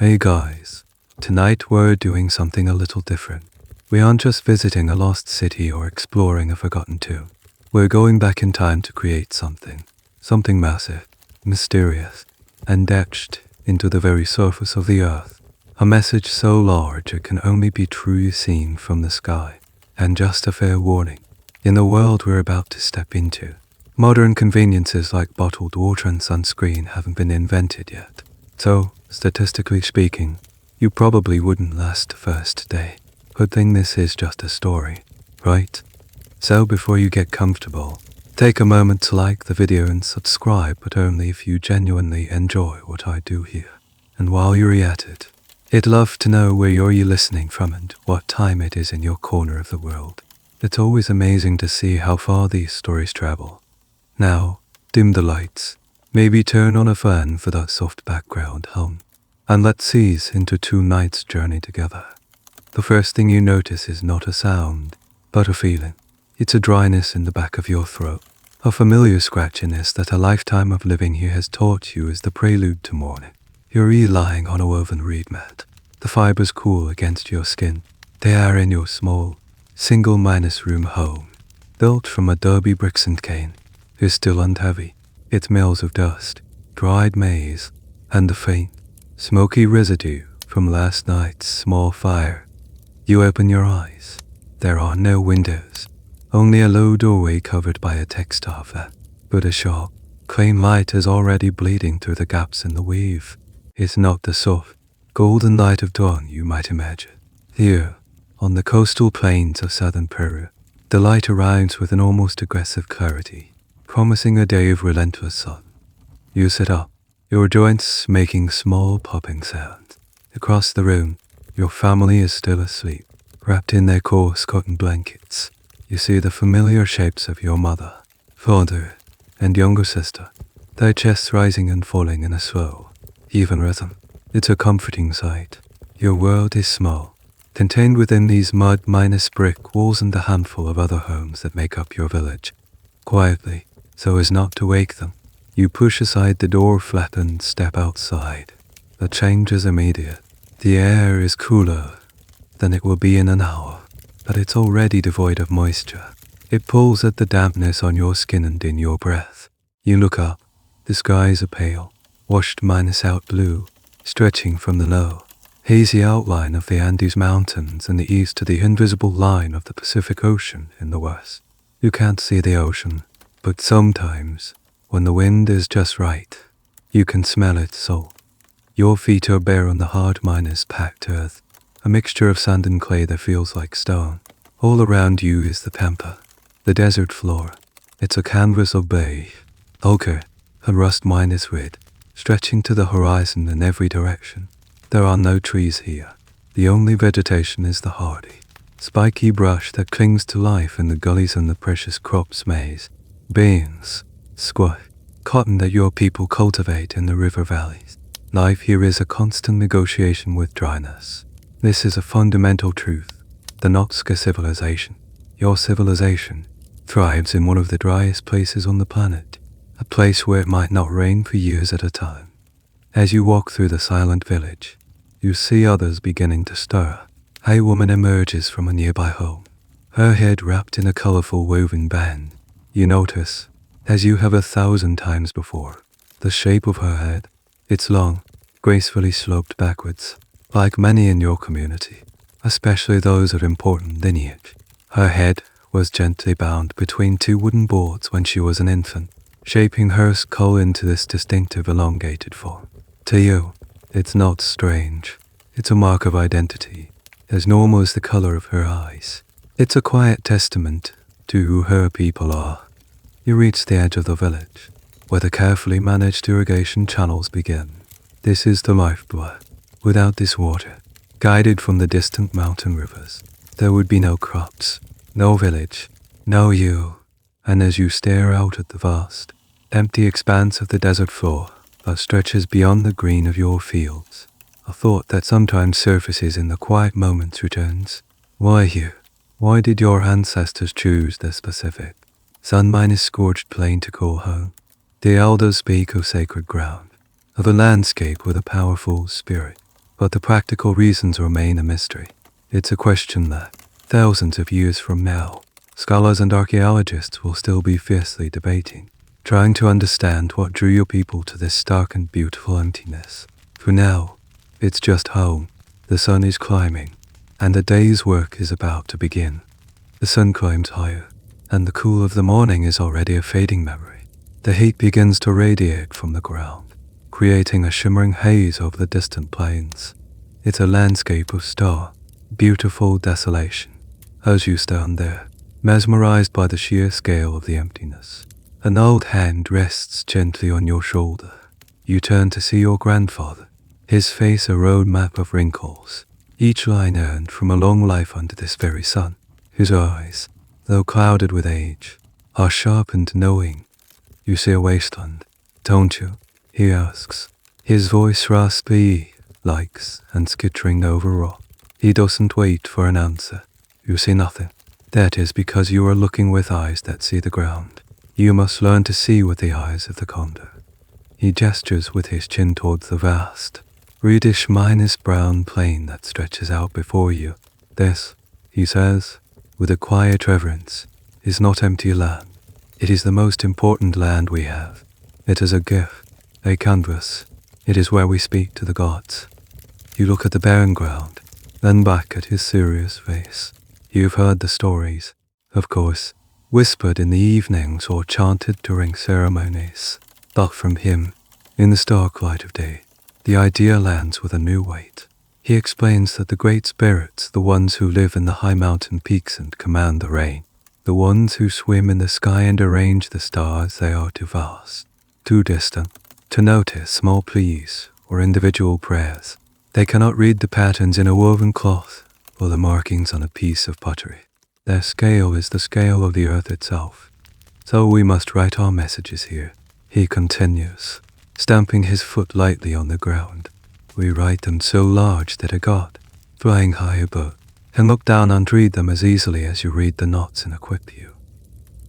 Hey guys, tonight we're doing something a little different. We aren't just visiting a lost city or exploring a forgotten tomb. We're going back in time to create something massive, mysterious, and etched into the very surface of the earth. A message so large it can only be truly seen from the sky. And just a fair warning, in the world we're about to step into, modern conveniences like bottled water and sunscreen haven't been invented yet. So, statistically speaking, you probably wouldn't last the first day. Good thing this is just a story, right? So before you get comfortable, take a moment to like the video and subscribe, but only if you genuinely enjoy what I do here. And while you're at it, I'd love to know where you're listening from and what time it is in your corner of the world. It's always amazing to see how far these stories travel. Now, dim the lights. Maybe turn on a fan for that soft background hum, and let's ease into 2 nights' journey together. The first thing you notice is not a sound, but a feeling. It's a dryness in the back of your throat, a familiar scratchiness that a lifetime of living here has taught you is the prelude to morning. You're lying on a woven reed mat. The fibers cool against your skin. They are in your small, single-room home, built from adobe bricks and cane. It's still and heavy. It smells of dust, dried maize, and the faint, smoky residue from last night's small fire. You open your eyes. There are no windows, only a low doorway covered by a textile fan. But a sharp, clean light is already bleeding through the gaps in the weave. It's not the soft, golden light of dawn you might imagine. Here, on the coastal plains of southern Peru, the light arrives with an almost aggressive clarity, promising a day of relentless sun. You sit up, your joints making small popping sounds. Across the room, your family is still asleep, wrapped in their coarse cotton blankets. You see the familiar shapes of your mother, father, and younger sister, their chests rising and falling in a slow, even rhythm. It's a comforting sight. Your world is small, contained within these mud-brick walls and the handful of other homes that make up your village. Quietly, so as not to wake them, you push aside the door flap and step outside. The change is immediate. The air is cooler than it will be in an hour, but it's already devoid of moisture. It pulls at the dampness on your skin and in your breath. You look up. The skies are pale, washed out blue, stretching from the low, hazy outline of the Andes Mountains in the east to the invisible line of the Pacific Ocean in the west. You can't see the ocean, but sometimes, when the wind is just right, you can smell its salt. Your feet are bare on the hard packed earth, a mixture of sand and clay that feels like stone. All around you is the Pampa, the desert floor. It's a canvas of beige, ochre, and rust red, stretching to the horizon in every direction. There are no trees here. The only vegetation is the hardy, spiky brush that clings to life in the gullies and the precious crops maize, beans, squash, cotton that your people cultivate in the river valleys. Life here is a constant negotiation with dryness. This is a fundamental truth. The Nazca civilization, your civilization, thrives in one of the driest places on the planet, a place where it might not rain for years at a time. As you walk through the silent village, you see others beginning to stir. A woman emerges from a nearby home, her head wrapped in a colorful woven band. You notice, as you have 1,000 times before, the shape of her head. It's long, gracefully sloped backwards, like many in your community, especially those of important lineage. Her head was gently bound between 2 wooden boards when she was an infant, shaping her skull into this distinctive elongated form. To you, it's not strange. It's a mark of identity, as normal as the color of her eyes. It's a quiet testament to who her people are. You reach the edge of the village, where the carefully managed irrigation channels begin. This is the lifeblood. Without this water, guided from the distant mountain rivers, there would be no crops, no village, no you. And as you stare out at the vast, empty expanse of the desert floor that stretches beyond the green of your fields, a thought that sometimes surfaces in the quiet moments returns. Why here? Why did your ancestors choose this specific, sun-scorched plain to call home? The elders speak of sacred ground, of a landscape with a powerful spirit. but the practical reasons remain a mystery. It's a question that, thousands of years from now, scholars and archaeologists will still be fiercely debating, trying to understand what drew your people to this stark and beautiful emptiness. For now, it's just home. The sun is climbing, and the day's work is about to begin. The sun climbs higher, and the cool of the morning is already a fading memory. The heat begins to radiate from the ground, creating a shimmering haze over the distant plains. It's a landscape of star, beautiful desolation. As you stand there, mesmerized by the sheer scale of the emptiness, an old hand rests gently on your shoulder. You turn to see your grandfather, his face a road map of wrinkles, each line earned from a long life under this very sun. His eyes, though clouded with age, are sharp and knowing. You see a wasteland, don't you? He asks, his voice raspy, likes, and skittering over rock. He doesn't wait for an answer. You see nothing. That is because you are looking with eyes that see the ground. You must learn to see with the eyes of the condor. He gestures with his chin towards the vast, reddish brown plain that stretches out before you. This, he says, with a quiet reverence, is not empty land. It is the most important land we have. It is a gift, a canvas. It is where we speak to the gods. You look at the barren ground, then back at his serious face. You've heard the stories, of course, whispered in the evenings or chanted during ceremonies. But from him, in the stark light of day, the idea lands with a new weight. He explains that the great spirits, the ones who live in the high mountain peaks and command the rain, the ones who swim in the sky and arrange the stars, they are too vast, too distant, to notice small pleas or individual prayers. They cannot read the patterns in a woven cloth or the markings on a piece of pottery. Their scale is the scale of the earth itself. So we must write our messages here, he continues, stamping his foot lightly on the ground. We write them so large that a god, flying high above, can look down and read them as easily as you read the knots in a quick-view.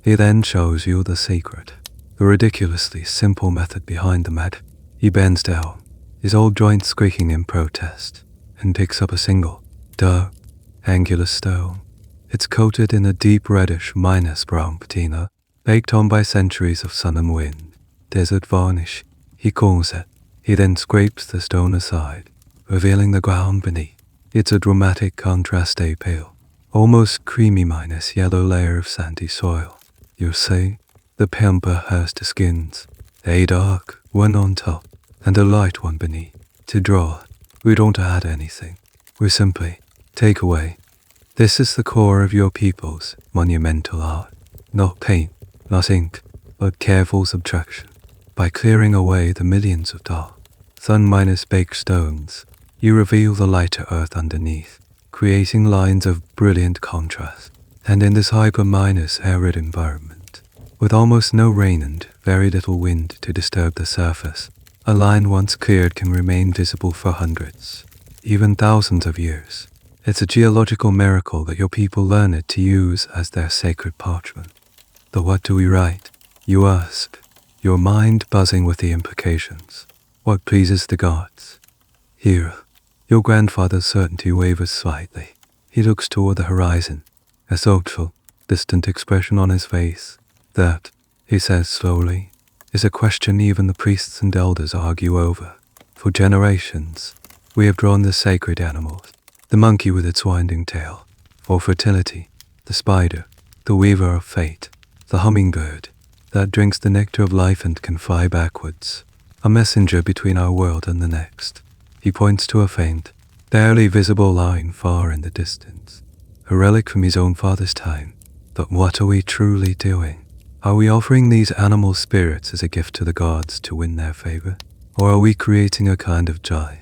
He then shows you the secret, the ridiculously simple method behind the mat. He bends down, his old joints squeaking in protest, and picks up a single, dark, angular stone. It's coated in a deep reddish brown patina, baked on by centuries of sun and wind. Desert varnish, he calls it. He then scrapes the stone aside, revealing the ground beneath. It's a dramatic contrast, a pale, almost creamy yellow layer of sandy soil. You see, the Pampa has two skins, a dark one on top and a light one beneath. To draw it, we don't add anything. We simply take away. This is the core of your people's monumental art. Not paint, not ink, but careful subtraction. By clearing away the millions of dark, sun-baked stones, you reveal the lighter earth underneath, creating lines of brilliant contrast. And in this arid environment, with almost no rain and very little wind to disturb the surface, a line once cleared can remain visible for hundreds, even thousands of years. It's a geological miracle that your people learn it to use as their sacred parchment. But what do we write? You ask, your mind buzzing with the implications. What pleases the gods? Here, your grandfather's certainty wavers slightly. He looks toward the horizon, a thoughtful, distant expression on his face. That, he says slowly, is a question even the priests and elders argue over. For generations, we have drawn the sacred animals, the monkey with its winding tail, for fertility, the spider, the weaver of fate, the hummingbird, that drinks the nectar of life and can fly backwards, a messenger between our world and the next. He points to a faint, barely visible line far in the distance, a relic from his own father's time. But what are we truly doing? Are we offering these animal spirits as a gift to the gods to win their favor? Or are we creating a kind of giant,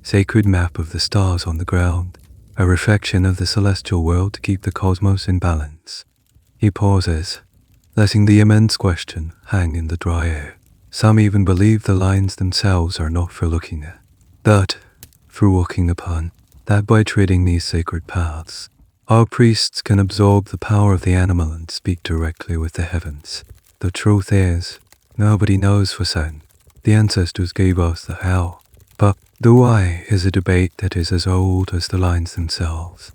sacred map of the stars on the ground, a reflection of the celestial world to keep the cosmos in balance? He pauses, letting the immense question hang in the dry air. Some even believe the lines themselves are not for looking at, but for walking upon, that by treading these sacred paths, our priests can absorb the power of the animal and speak directly with the heavens. The truth is, nobody knows for certain. The ancestors gave us the how, But the why is a debate that is as old as the lines themselves.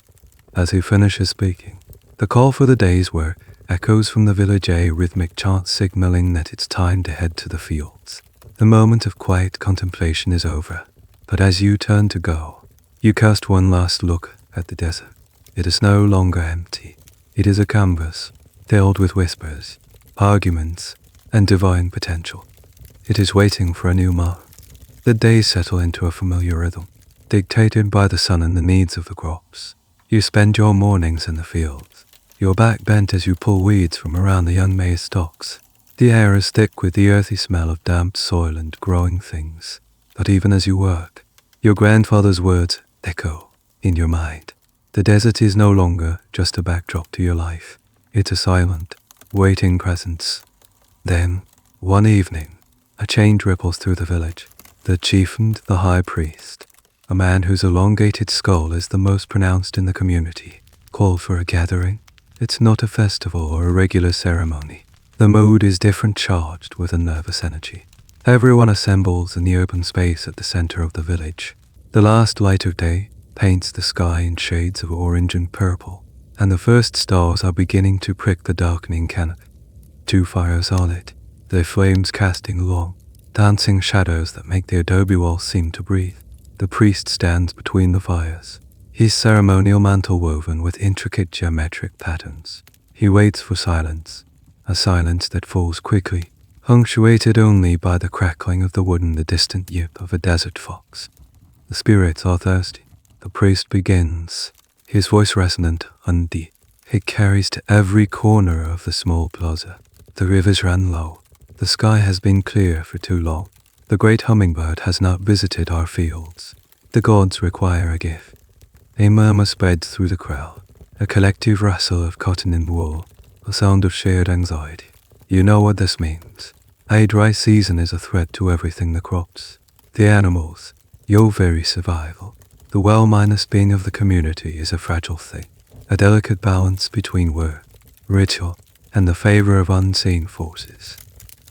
As he finishes speaking, the call for the day's work echoes from the village, a rhythmic chant signaling that it's time to head to the fields. The moment of quiet contemplation is over, but as you turn to go, you cast one last look at the desert. It is no longer empty. It is a canvas filled with whispers, arguments, and divine potential. It is waiting for a new mark. The days settle into a familiar rhythm, dictated by the sun and the needs of the crops. You spend your mornings in the fields, your back bent as you pull weeds from around the young maize stalks. The air is thick with the earthy smell of damp soil and growing things. But even as you work, your grandfather's words echo in your mind. The desert is no longer just a backdrop to your life. It's a silent, waiting presence. Then, one evening, a change ripples through the village. The chief and the high priest, a man whose elongated skull is the most pronounced in the community, call for a gathering. It's not a festival or a regular ceremony. The mood is different, charged with a nervous energy. Everyone assembles in the open space at the center of the village. The last light of day paints the sky in shades of orange and purple, and the first stars are beginning to prick the darkening canopy. 2 fires are lit, their flames casting long, dancing shadows that make the adobe walls seem to breathe. The priest stands between the fires, his ceremonial mantle woven with intricate geometric patterns. He waits for silence, a silence that falls quickly, punctuated only by the crackling of the wood and the distant yip of a desert fox. The spirits are thirsty. The priest begins, his voice resonant and deep. It carries to every corner of the small plaza. The rivers ran low. The sky has been clear for too long. The great hummingbird has not visited our fields. The gods require a gift. A murmur spreads through the crowd, a collective rustle of cotton and wool, a sound of shared anxiety. You know what this means. A dry season is a threat to everything: the crops, the animals, your very survival. The well-minus being of the community is a fragile thing, a delicate balance between work, ritual, and the favor of unseen forces.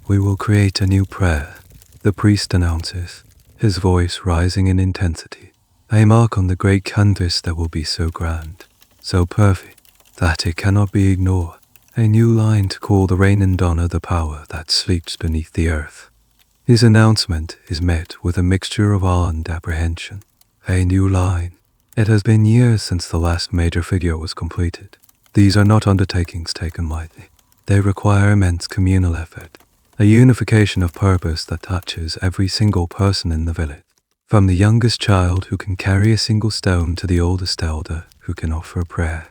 We will create a new prayer, the priest announces, his voice rising in intensity. A mark on the great canvas that will be so grand, so perfect, that it cannot be ignored. A new line to call the rain and honor the power that sleeps beneath the earth. His announcement is met with a mixture of awe and apprehension. A new line. It has been years since the last major figure was completed. These are not undertakings taken lightly. They require immense communal effort, a unification of purpose that touches every single person in the village, from the youngest child who can carry a single stone to the oldest elder who can offer a prayer.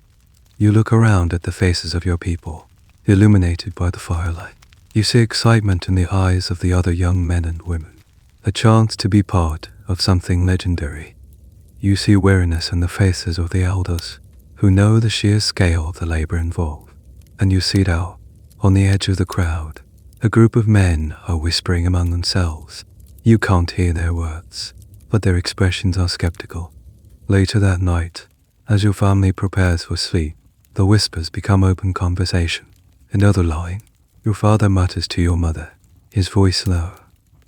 You look around at the faces of your people, illuminated by the firelight. You see excitement in the eyes of the other young men and women, a chance to be part of something legendary. You see weariness in the faces of the elders, who know the sheer scale of the labor involved. And you see it out, on the edge of the crowd, a group of men are whispering among themselves. You can't hear their words, but their expressions are skeptical. Later that night, as your family prepares for sleep, the whispers become open conversation. Another line, your father mutters to your mother, his voice low.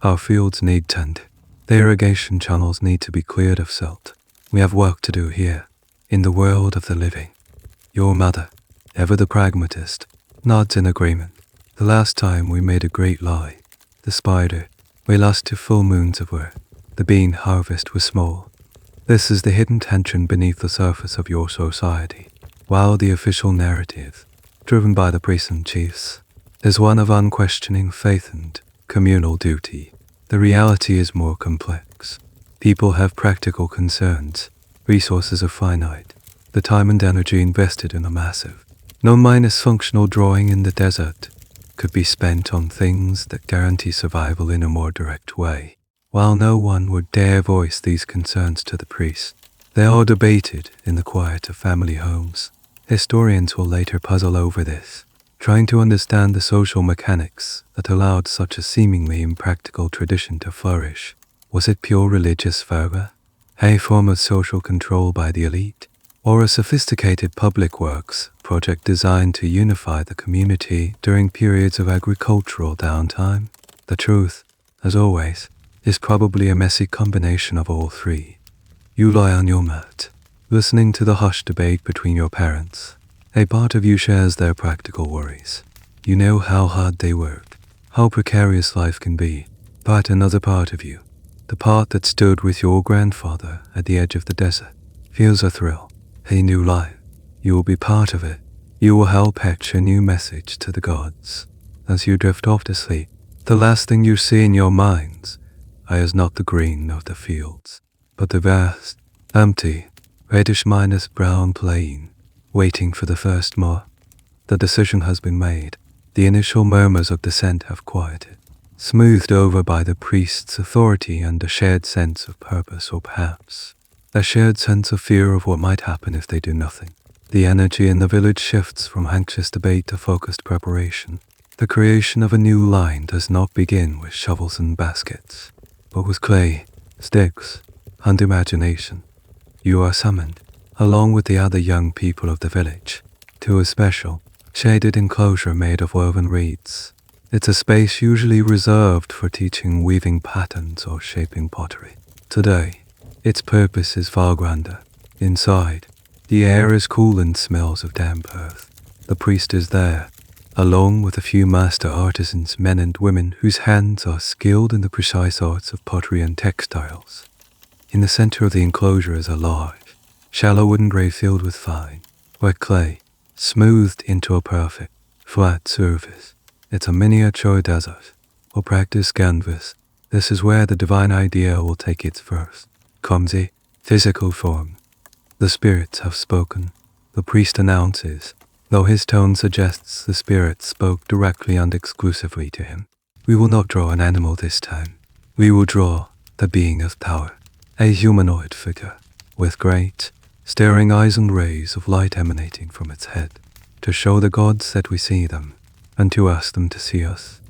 Our fields need tending. The irrigation channels need to be cleared of silt. We have work to do here, in the world of the living. Your mother, ever the pragmatist, nods in agreement. The last time we made a great lie, the spider, we lost 2 full moons of work. The bean harvest was small. This is the hidden tension beneath the surface of your society, while the official narrative, driven by the priests and chiefs, is one of unquestioning faith and communal duty. The reality is more complex. People have practical concerns. Resources are finite. The time and energy invested in a massive, non-minus functional drawing in the desert could be spent on things that guarantee survival in a more direct way. While no one would dare voice these concerns to the priest, they are debated in the quiet of family homes. Historians will later puzzle over this, trying to understand the social mechanics that allowed such a seemingly impractical tradition to flourish. Was it pure religious fervor, a form of social control by the elite, or a sophisticated public works project designed to unify the community during periods of agricultural downtime? The truth, as always, is probably a messy combination of all three. You lie on your mat, listening to the hushed debate between your parents. A part of you shares their practical worries. You know how hard they work, how precarious life can be. But another part of you, the part that stood with your grandfather at the edge of the desert, feels a thrill, a new life. You will be part of it. You will help etch a new message to the gods. As you drift off to sleep, the last thing you see in your minds is not the green of the fields, but the vast, empty, reddish-brown plain, waiting for the first moth. The decision has been made. The initial murmurs of dissent have quieted, smoothed over by the priest's authority and a shared sense of purpose, or perhaps a shared sense of fear of what might happen if they do nothing. The energy in the village shifts from anxious debate to focused preparation. The creation of a new line does not begin with shovels and baskets, but with clay, sticks, and imagination. You are summoned, along with the other young people of the village, to a special, shaded enclosure made of woven reeds. It's a space usually reserved for teaching weaving patterns or shaping pottery. Today, its purpose is far grander. Inside, the air is cool and smells of damp earth. The priest is there, along with a few master artisans, men and women whose hands are skilled in the precise arts of pottery and textiles. In the center of the enclosure is a large, shallow wooden grave filled with fine, wet clay, smoothed into a perfect, flat surface. It's a miniature desert, or practice canvas. This is where the divine idea will take its first, clumsy, physical form. The spirits have spoken, the priest announces, though his tone suggests the spirits spoke directly and exclusively to him. We will not draw an animal this time. We will draw the being of power, a humanoid figure, with great, staring eyes and rays of light emanating from its head, to show the gods that we see them, and to ask them to see us.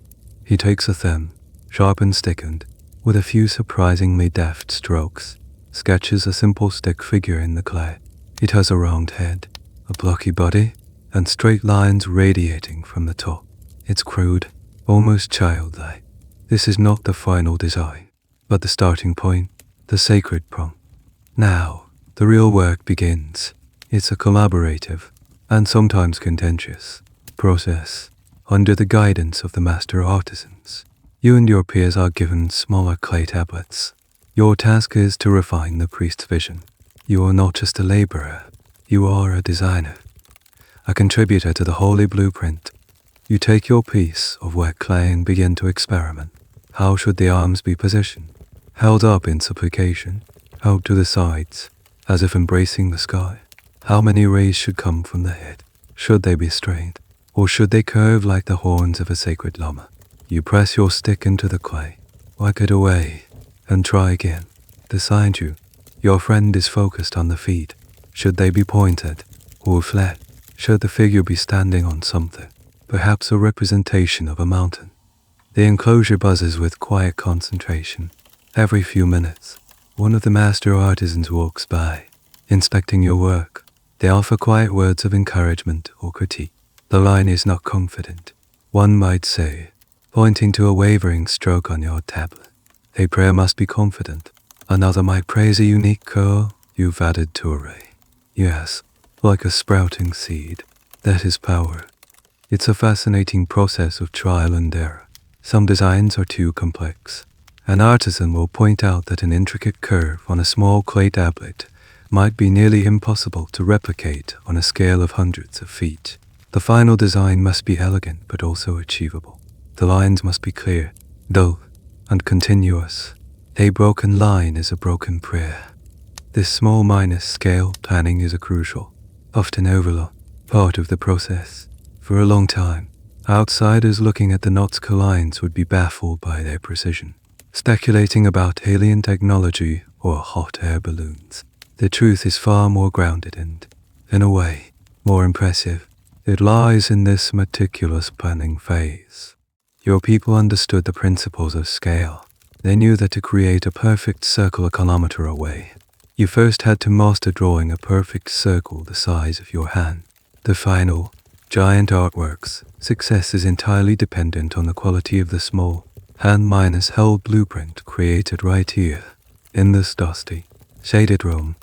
He takes a thin, sharpened stick and, with a few surprisingly deft strokes, sketches a simple stick figure in the clay. It has a round head, a blocky body, and straight lines radiating from the top. It's crude, almost childlike. This is not the final design, but the starting point, the sacred prompt. Now, the real work begins. It's a collaborative, and sometimes contentious, process, under the guidance of the master artisans. You and your peers are given smaller clay tablets. Your task is to refine the priest's vision. You are not just a laborer, you are a designer, a contributor to the holy blueprint. You take your piece of wet clay and begin to experiment. How should the arms be positioned? Held up in supplication, out to the sides, as if embracing the sky. How many rays should come from the head? Should they be straight, or should they curve like the horns of a sacred llama? You press your stick into the clay, wipe it away, and try again. Beside you, your friend is focused on the feet. Should they be pointed, or flat? Should the figure be standing on something, perhaps a representation of a mountain? The enclosure buzzes with quiet concentration. Every few minutes, one of the master artisans walks by, inspecting your work. They offer quiet words of encouragement or critique. The line is not confident, one might say, pointing to a wavering stroke on your tablet. A prayer must be confident. Another might praise a unique curl you've added to a ray. Yes, like a sprouting seed. That is power. It's a fascinating process of trial and error. Some designs are too complex. An artisan will point out that an intricate curve on a small clay tablet might be nearly impossible to replicate on a scale of hundreds of feet. The final design must be elegant but also achievable. The lines must be clear, dull, and continuous. A broken line is a broken prayer. This small scale planning is a crucial, often overlooked, part of the process. For a long time, outsiders looking at the Nazca Lines would be baffled by their precision, speculating about alien technology or hot air balloons. The truth is far more grounded and, in a way, more impressive. It lies in this meticulous planning phase. Your people understood the principles of scale. They knew that to create a perfect circle a kilometer away, you first had to master drawing a perfect circle the size of your hand. The final, giant artwork's success is entirely dependent on the quality of the small, hand-held blueprint created right here, in this dusty, shaded room.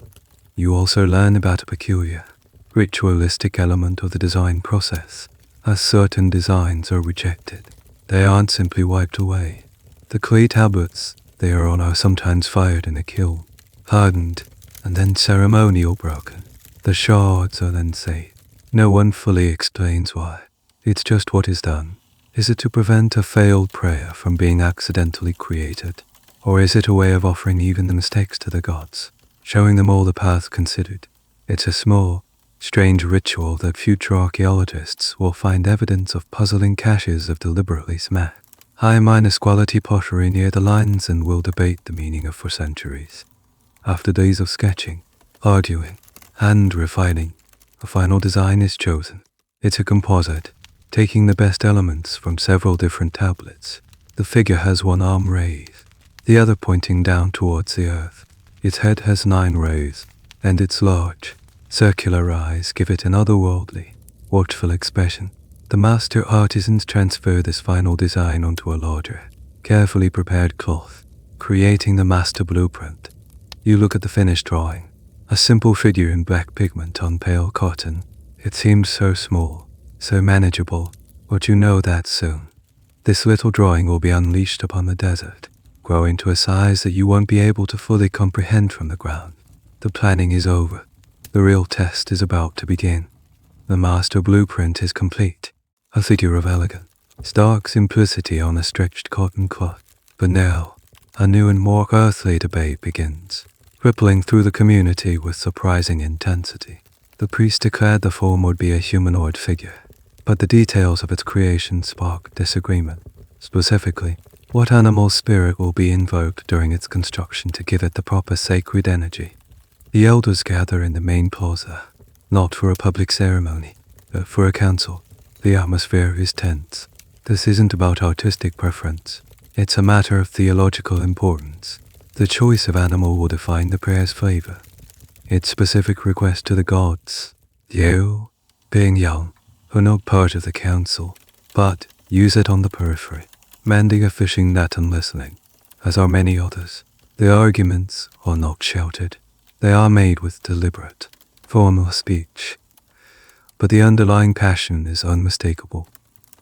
You also learn about a peculiar, ritualistic element of the design process. As certain designs are rejected, they aren't simply wiped away. The clay tablets they are on are sometimes fired in a kiln, hardened, and then ceremonial broken. The shards are then saved. No one fully explains why. It's just what is done. Is it to prevent a failed prayer from being accidentally created? Or is it a way of offering even the mistakes to the gods, showing them all the paths considered? It's a small, strange ritual that future archaeologists will find evidence of puzzling caches of deliberately smashed high-quality pottery near the lines and will debate the meaning of for centuries. After days of sketching, arguing, and refining, a final design is chosen. It's a composite, taking the best elements from several different tablets. The figure has one arm raised, the other pointing down towards the earth. Its head has 9 rays, and its large, circular eyes give it an otherworldly, watchful expression. The master artisans transfer this final design onto a larger, carefully prepared cloth, creating the master blueprint. You look at the finished drawing, a simple figure in black pigment on pale cotton. It seems so small, so manageable, but you know that soon. This little drawing will be unleashed upon the desert, growing to a size that you won't be able to fully comprehend from the ground. The planning is over. The real test is about to begin. The master blueprint is complete, a figure of elegant, stark simplicity on a stretched cotton cloth. But now, a new and more earthly debate begins, rippling through the community with surprising intensity. The priest declared the form would be a humanoid figure, but the details of its creation sparked disagreement. Specifically, what animal spirit will be invoked during its construction to give it the proper sacred energy. The elders gather in the main plaza, not for a public ceremony, but for a council. The atmosphere is tense. This isn't about artistic preference. It's a matter of theological importance. The choice of animal will define the prayer's flavor. Its specific request to the gods, you, being young, are not part of the council, but use it on the periphery, mending a fishing net and listening, as are many others. The arguments are not shouted. They are made with deliberate, formal speech. But the underlying passion is unmistakable.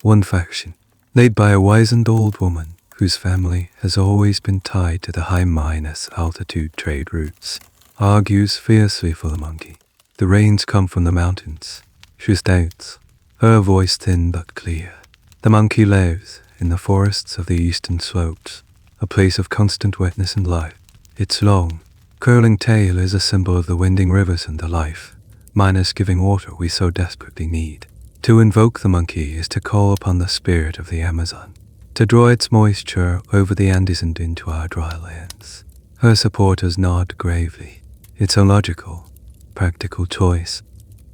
One faction, led by a wizened old woman whose family has always been tied to the high-altitude trade routes, argues fiercely for the monkey. The rains come from the mountains, she states, her voice thin but clear. The monkey lives in the forests of the eastern slopes, a place of constant wetness and life. Its long, curling tail is a symbol of the winding rivers and the life-giving water we so desperately need. To invoke the monkey is to call upon the spirit of the Amazon, to draw its moisture over the Andes and into our dry lands. Her supporters nod gravely. It's a logical, practical choice.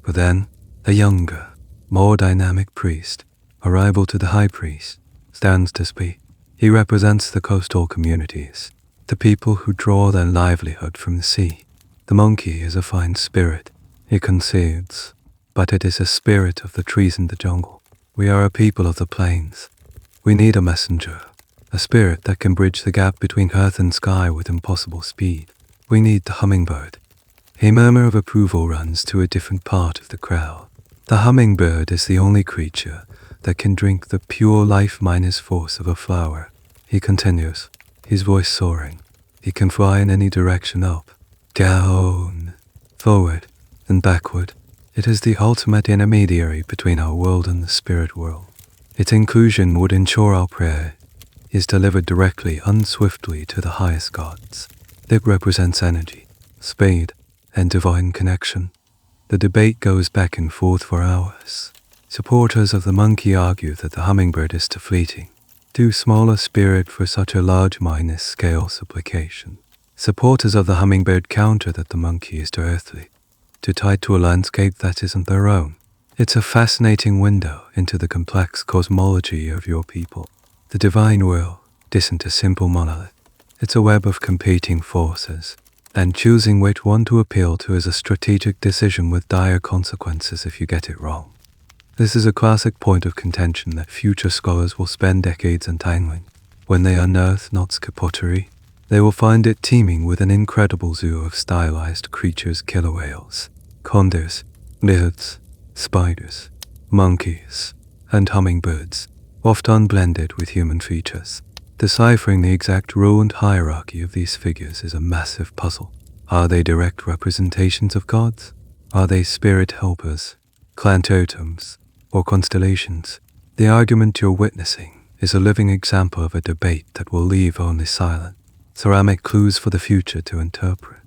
But then, a younger, more dynamic priest, a rival to the high priest, stands to speak. He represents the coastal communities, the people who draw their livelihood from the sea. The monkey is a fine spirit, he concedes, but it is a spirit of the trees and the jungle. We are a people of the plains. We need a messenger, a spirit that can bridge the gap between earth and sky with impossible speed. We need the hummingbird. A murmur of approval runs to a different part of the crowd. The hummingbird is the only creature that can drink the pure life-force of a flower. He continues, his voice soaring. He can fly in any direction up, down, forward, and backward. It is the ultimate intermediary between our world and the spirit world. Its inclusion would ensure our prayer is delivered directly and swiftly to the highest gods. It represents energy, speed, and divine connection. The debate goes back and forth for hours. Supporters of the monkey argue that the hummingbird is too fleeting, too small a spirit for such a large scale supplication. Supporters of the hummingbird counter that the monkey is too earthly, too tied to a landscape that isn't their own. It's a fascinating window into the complex cosmology of your people. The divine will isn't a simple monolith. It's a web of competing forces, and choosing which one to appeal to is a strategic decision with dire consequences if you get it wrong. This is a classic point of contention that future scholars will spend decades untangling. When they unearth Nazca pottery, they will find it teeming with an incredible zoo of stylized creatures: killer whales, condors, lizards, spiders, monkeys, and hummingbirds, often blended with human features. Deciphering the exact role and hierarchy of these figures is a massive puzzle. Are they direct representations of gods? Are they spirit helpers, clan totems, or constellations? The argument you're witnessing is a living example of a debate that will leave only silent, ceramic clues for the future to interpret.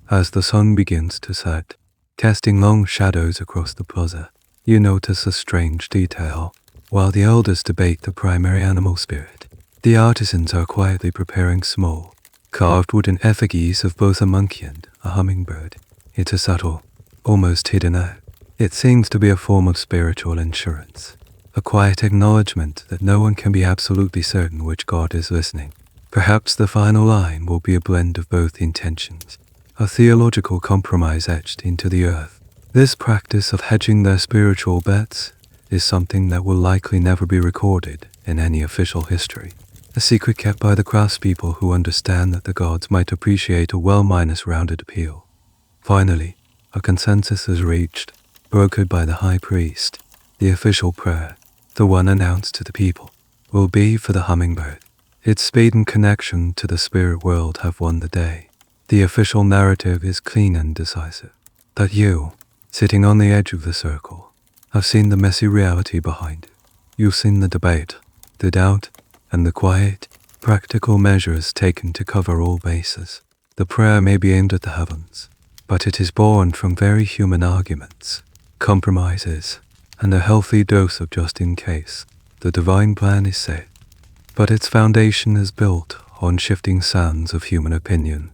As the sun begins to set, casting long shadows across the plaza, you notice a strange detail. While the elders debate the primary animal spirit, the artisans are quietly preparing small, carved wooden effigies of both a monkey and a hummingbird. It's a subtle, almost hidden act. It seems to be a form of spiritual insurance, a quiet acknowledgement that no one can be absolutely certain which god is listening. Perhaps the final line will be a blend of both intentions, a theological compromise etched into the earth. This practice of hedging their spiritual bets is something that will likely never be recorded in any official history, a secret kept by the craftspeople who understand that the gods might appreciate a well-rounded appeal. Finally, a consensus is reached, brokered by the high priest. The official prayer, the one announced to the people, will be for the hummingbird. Its speed and connection to the spirit world have won the day. The official narrative is clean and decisive. That you, sitting on the edge of the circle, have seen the messy reality behind it. You've seen the debate, the doubt, and the quiet, practical measures taken to cover all bases. The prayer may be aimed at the heavens, but it is born from very human arguments, compromises, and a healthy dose of just in case. The divine plan is set, but its foundation is built on shifting sands of human opinion.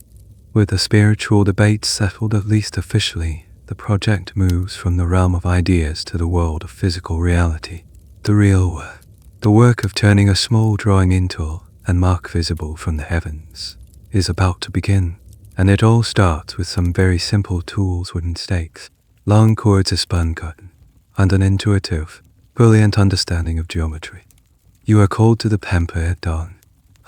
With the spiritual debates settled, at least officially, the project moves from the realm of ideas to the world of physical reality. The real work, the work of turning a small drawing into and mark visible from the heavens, is about to begin, and it all starts with some very simple tools: wooden stakes, long cords of spun cotton, and an intuitive, brilliant understanding of geometry. You are called to the Pampa at dawn,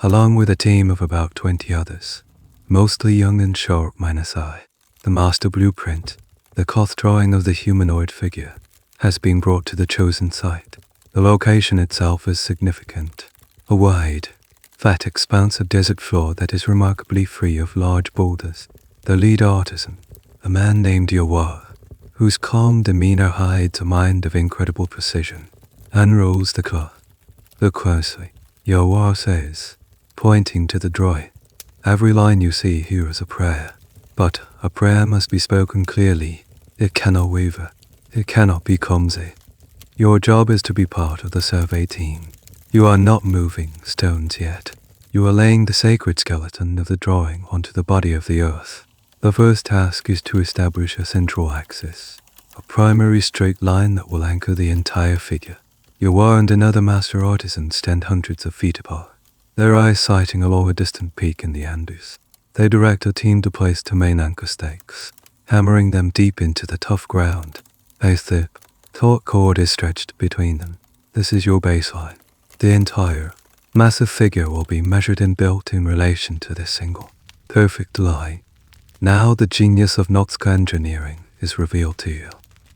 along with a team of about 20 others, mostly young and sharp minus eye. The master blueprint, the cloth drawing of the humanoid figure, has been brought to the chosen site. The location itself is significant, a wide, flat expanse of desert floor that is remarkably free of large boulders. The lead artisan, a man named Yawar, whose calm demeanor hides a mind of incredible precision, unrolls the cloth. Look closely, Yawar says, pointing to the drawing. Every line you see here is a prayer, but a prayer must be spoken clearly. It cannot waver. It cannot be clumsy. Your job is to be part of the survey team. You are not moving stones yet. You are laying the sacred skeleton of the drawing onto the body of the earth. The first task is to establish a central axis, a primary straight line that will anchor the entire figure. Yawar and another master artisan stand hundreds of feet apart, their eyes sighting along a distant peak in the Andes. They direct a team to place two main anchor stakes, hammering them deep into the tough ground. A thick, taut cord is stretched between them. This is your baseline. The entire, massive figure will be measured and built in relation to this single, perfect line. Now the genius of Nazca engineering is revealed to you.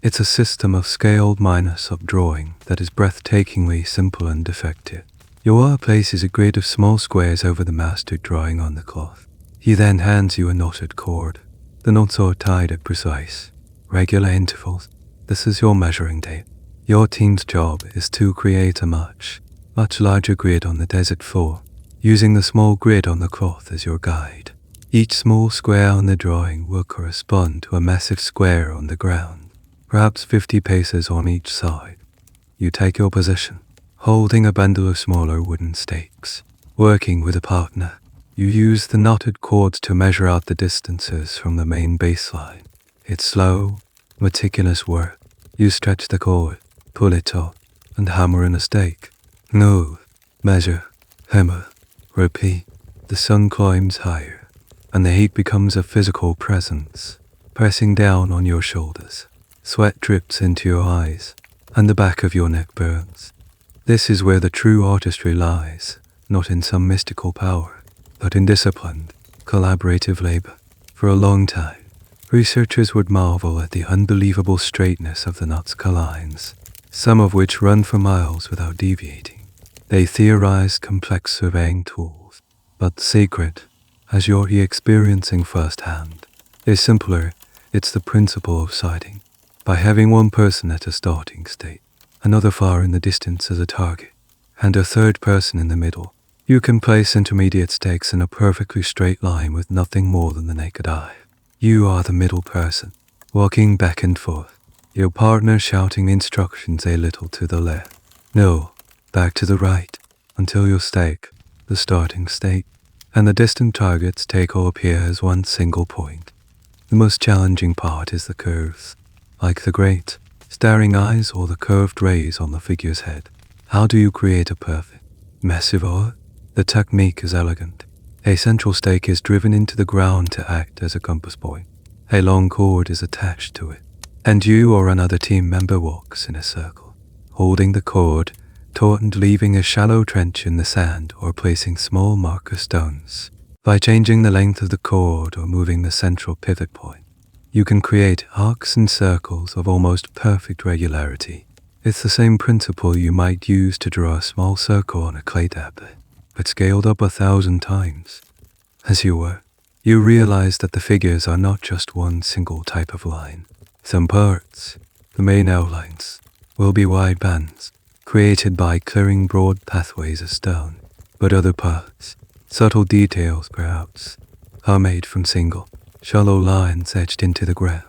It's a system of scaled minus-up drawing that is breathtakingly simple and effective. Yawar places a grid of small squares over the mastered drawing on the cloth. He then hands you a knotted cord. The knots are tied at precise, regular intervals. This is your measuring tape. Your team's job is to create a much larger grid on the desert floor, using the small grid on the cloth as your guide. Each small square on the drawing will correspond to a massive square on the ground, perhaps 50 paces on each side. You take your position, holding a bundle of smaller wooden stakes. Working with a partner, you use the knotted cords to measure out the distances from the main baseline. It's slow, meticulous work. You stretch the cord, pull it taut, and hammer in a stake. Move, measure, hammer, repeat. The sun climbs higher, and the heat becomes a physical presence, pressing down on your shoulders. Sweat drips into your eyes, and the back of your neck burns. This is where the true artistry lies, not in some mystical power, but in disciplined, collaborative labor. For a long time, researchers would marvel at the unbelievable straightness of the Nazca Lines, some of which run for miles without deviating. They theorized complex surveying tools, but the secret, as you're experiencing firsthand, is simpler. It's the principle of sighting. By having one person at a starting state, another far in the distance as a target, and a third person in the middle, you can place intermediate stakes in a perfectly straight line with nothing more than the naked eye. You are the middle person, walking back and forth, your partner shouting instructions a little to the left, no, back to the right, until your stake, the starting state, and the distant targets take all appear as one single point. The most challenging part is the curves, like the great, staring eyes or the curved rays on the figure's head. How do you create a perfect, massive art? The technique is elegant. A central stake is driven into the ground to act as a compass point. A long cord is attached to it, and you or another team member walks in a circle, holding the cord taut and leaving a shallow trench in the sand or placing small marker stones. By changing the length of the cord or moving the central pivot point, you can create arcs and circles of almost perfect regularity. It's the same principle you might use to draw a small circle on a clay tablet, but scaled up 1,000 times. As you work, you realize that the figures are not just one single type of line. Some parts, the main outlines, will be wide bands, created by clearing broad pathways of stone, but other parts, subtle details perhaps, are made from single, shallow lines etched into the ground.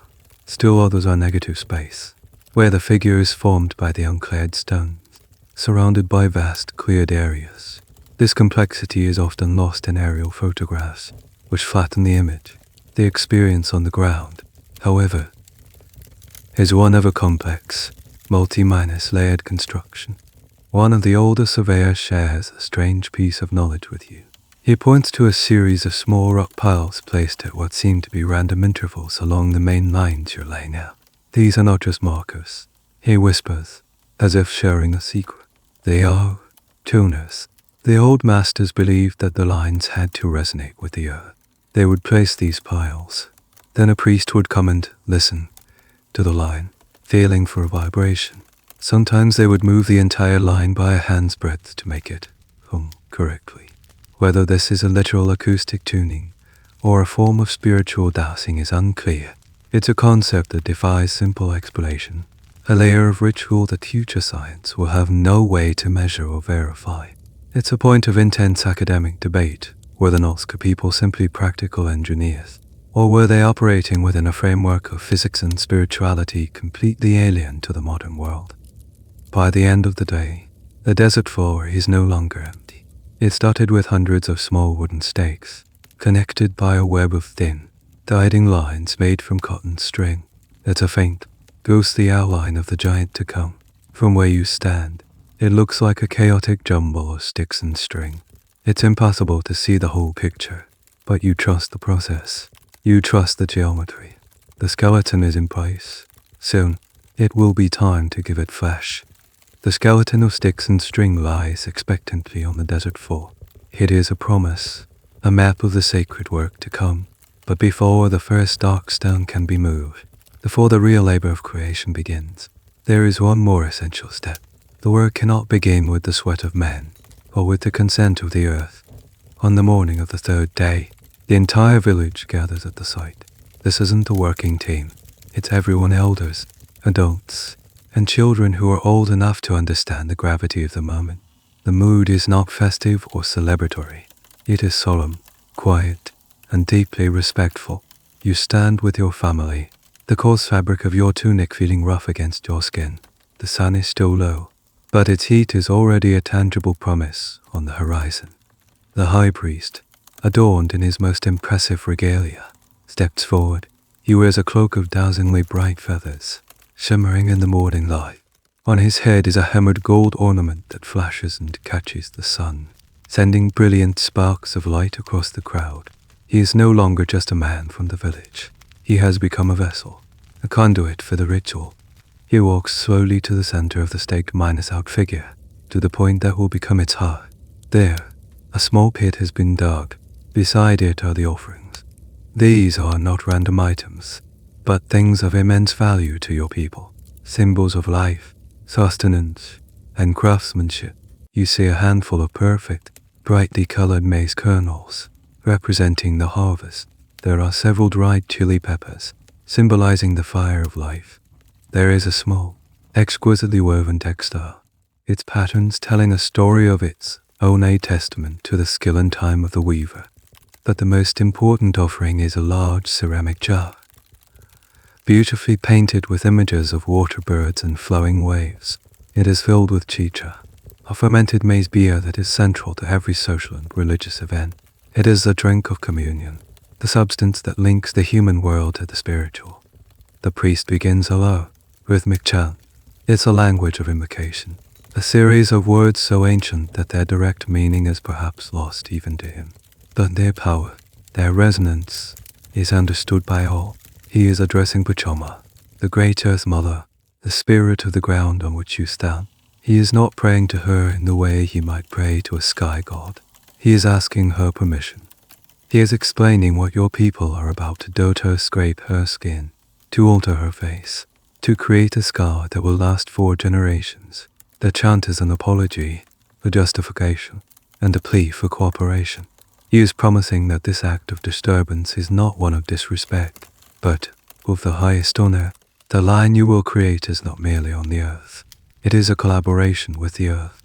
Still others are negative space, where the figure is formed by the unclared stones, surrounded by vast cleared areas. This complexity is often lost in aerial photographs, which flatten the image. The experience on the ground, however, is one of a complex, multi-minus layered construction. One of the older surveyors shares a strange piece of knowledge with you. He points to a series of small rock piles placed at what seem to be random intervals along the main lines you're laying out. These are not just markers, he whispers, as if sharing a secret. They are tuners. The old masters believed that the lines had to resonate with the earth. They would place these piles. Then a priest would come and listen to the line, feeling for a vibration. Sometimes they would move the entire line by a hand's breadth to make it hum correctly. Whether this is a literal acoustic tuning or a form of spiritual dowsing is unclear. It's a concept that defies simple explanation, a layer of ritual that future science will have no way to measure or verify. It's a point of intense academic debate. Were the Nazca people simply practical engineers, or were they operating within a framework of physics and spirituality completely alien to the modern world? By the end of the day, the desert floor is no longer empty. It's dotted with hundreds of small wooden stakes, connected by a web of thin, guiding lines made from cotton string. It's a faint, ghostly outline of the giant to come. From where you stand, it looks like a chaotic jumble of sticks and string. It's impossible to see the whole picture, but you trust the process. You trust the geometry. The skeleton is in place. Soon, it will be time to give it flesh. The skeleton of sticks and string lies expectantly on the desert floor. It is a promise, a map of the sacred work to come. But before the first dark stone can be moved, before the real labor of creation begins, there is one more essential step. The work cannot begin with the sweat of men, or with the consent of the earth. On the morning of the third day, the entire village gathers at the site. This isn't a working team. It's everyone, elders, adults, and children who are old enough to understand the gravity of the moment. The mood is not festive or celebratory. It is solemn, quiet, and deeply respectful. You stand with your family, the coarse fabric of your tunic feeling rough against your skin. The sun is still low, but its heat is already a tangible promise on the horizon. The high priest, adorned in his most impressive regalia, steps forward. He wears a cloak of dazzlingly bright feathers, shimmering in the morning light. On his head is a hammered gold ornament that flashes and catches the sun, sending brilliant sparks of light across the crowd. He is no longer just a man from the village. He has become a vessel, a conduit for the ritual. He walks slowly to the center of the staked minus-out figure, to the point that will become its heart. There, A small pit has been dug. Beside it are the offerings. These are not random items, but things of immense value to your people, symbols of life, sustenance, and craftsmanship. You see a handful of perfect, brightly colored maize kernels, representing the harvest. There are several dried chili peppers, symbolizing the fire of life. There is a small, exquisitely woven textile, its patterns telling a story of its own, a testament to the skill and time of the weaver. But the most important offering is a large ceramic jar, beautifully painted with images of water birds and flowing waves. It is filled with chicha, a fermented maize beer that is central to every social and religious event. It is the drink of communion, the substance that links the human world to the spiritual. The priest begins a low, rhythmic chant. It's a language of invocation, a series of words so ancient that their direct meaning is perhaps lost even to him. But their power, their resonance, is understood by all. He is addressing Pachoma, the great Earth Mother, the spirit of the ground on which you stand. He is not praying to her in the way he might pray to a sky god. He is asking her permission. He is explaining what your people are about to do to scrape her skin, to alter her face, to create a scar that will last 4 generations. The chant is an apology, a justification, and a plea for cooperation. He is promising that this act of disturbance is not one of disrespect, but, with the highest honor, the line you will create is not merely on the earth. It is a collaboration with the earth.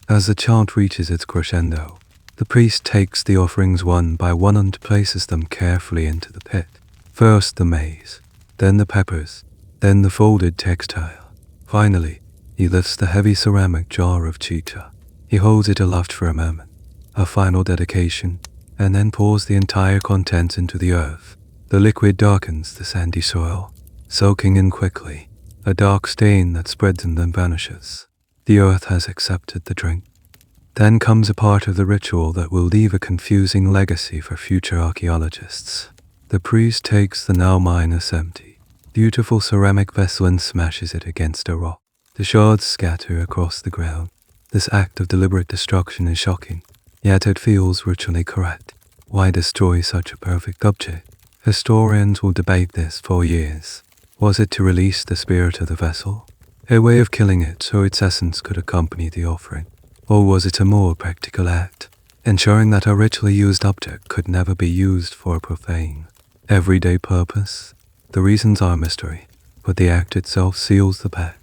As the chant reaches its crescendo, the priest takes the offerings one by one and places them carefully into the pit. First the maize, then the peppers, then the folded textile. Finally, he lifts the heavy ceramic jar of chicha. He holds it aloft for a moment, a final dedication, and then pours the entire contents into the earth. The liquid darkens the sandy soil, soaking in quickly, a dark stain that spreads and then vanishes. The earth has accepted the drink. Then comes a part of the ritual that will leave a confusing legacy for future archaeologists. The priest takes the now minus empty, beautiful ceramic vessel and smashes it against a rock. The shards scatter across the ground. This act of deliberate destruction is shocking, yet it feels ritually correct. Why destroy such a perfect object? Historians will debate this for years. Was it to release the spirit of the vessel, a way of killing it so its essence could accompany the offering? Or was it a more practical act, ensuring that a ritually used object could never be used for a profane, everyday purpose? The reasons are mystery, but the act itself seals the pact.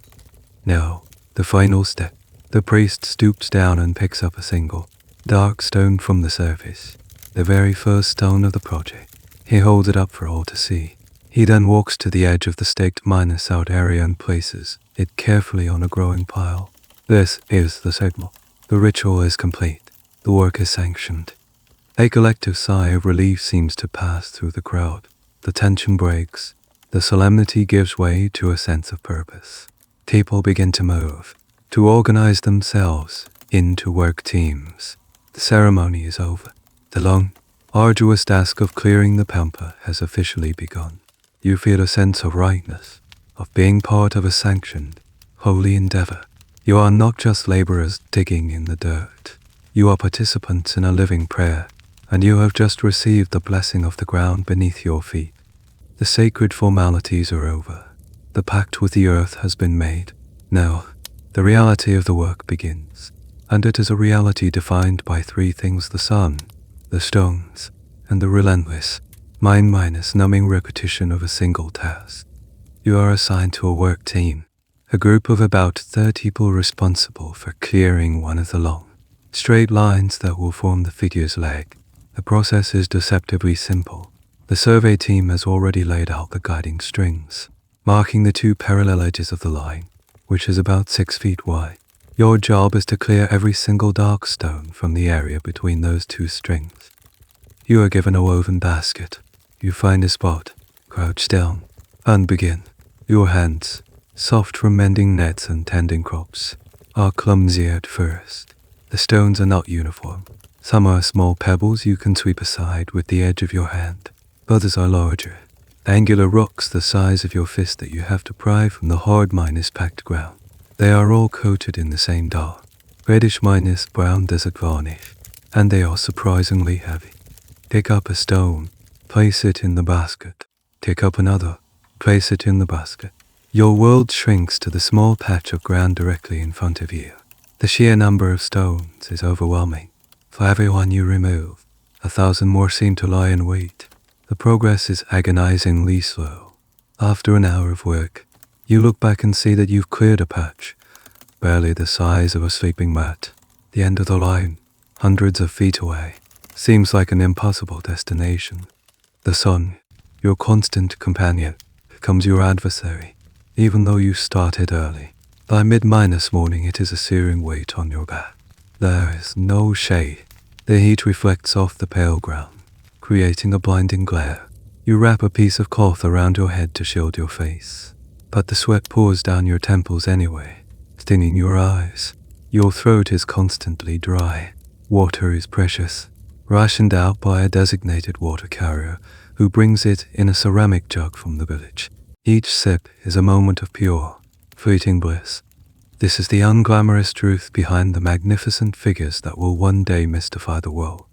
Now, the final step. The priest stoops down and picks up a single, dark stone from the surface, the very first stone of the project. He holds it up for all to see. He then walks to the edge of the staked minus out area and places it carefully on a growing pile. This is the signal. The ritual is complete. The work is sanctioned. A collective sigh of relief seems to pass through the crowd. The tension breaks. The solemnity gives way to a sense of purpose. People begin to move, to organize themselves into work teams. The ceremony is over. The long, arduous task of clearing the Pampa has officially begun. You feel a sense of rightness, of being part of a sanctioned, holy endeavor. You are not just laborers digging in the dirt. You are participants in a living prayer, and you have just received the blessing of the ground beneath your feet. The sacred formalities are over. The pact with the earth has been made. Now, the reality of the work begins, and it is a reality defined by 3 things: the sun, the stones, and the relentless, mind-minus numbing repetition of a single task. You are assigned to a work team, a group of about 30 people responsible for clearing one of the long, straight lines that will form the figure's leg. The process is deceptively simple. The survey team has already laid out the guiding strings, marking the 2 parallel edges of the line, which is about 6 feet wide. Your job is to clear every single dark stone from the area between those 2 strings. You are given a woven basket. You find a spot, crouch down, and begin. Your hands, soft from mending nets and tending crops, are clumsy at first. The stones are not uniform. Some are small pebbles you can sweep aside with the edge of your hand. Others are larger, angular rocks the size of your fist that you have to pry from the hard minus-packed ground. They are all coated in the same dark, reddish minus brown desert varnish. and they are surprisingly heavy. Pick up a stone, place it in the basket. Pick up another, place it in the basket. Your world shrinks to the small patch of ground directly in front of you. The sheer number of stones is overwhelming. For every one you remove, 1,000 more seem to lie in wait. The progress is agonizingly slow. After an hour of work, you look back and see that you've cleared a patch, barely the size of a sleeping mat. The end of the line, hundreds of feet away, seems like an impossible destination. The sun, your constant companion, becomes your adversary, even though you started early. By mid-minus morning it is a searing weight on your back. There is no shade. The heat reflects off the pale ground, creating a blinding glare. You wrap a piece of cloth around your head to shield your face, but the sweat pours down your temples anyway, stinging your eyes. Your throat is constantly dry. Water is precious, rationed out by a designated water carrier who brings it in a ceramic jug from the village. Each sip is a moment of pure, fleeting bliss. This is the unglamorous truth behind the magnificent figures that will one day mystify the world.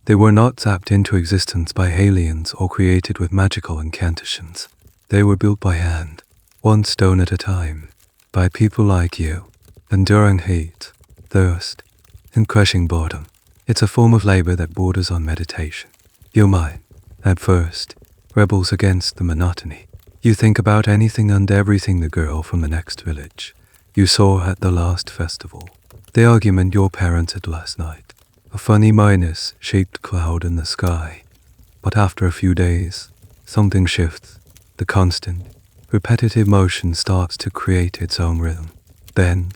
They were not zapped into existence by aliens or created with magical incantations. They were built by hand, one stone at a time, by people like you, enduring heat, thirst, and crushing boredom. It's a form of labor that borders on meditation. Your mind, at first, rebels against the monotony. You think about anything and everything: the girl from the next village you saw at the last festival, the argument your parents had last night, a funny minus-shaped cloud in the sky. But after a few days, something shifts. The constant, repetitive motion starts to create its own rhythm. Then,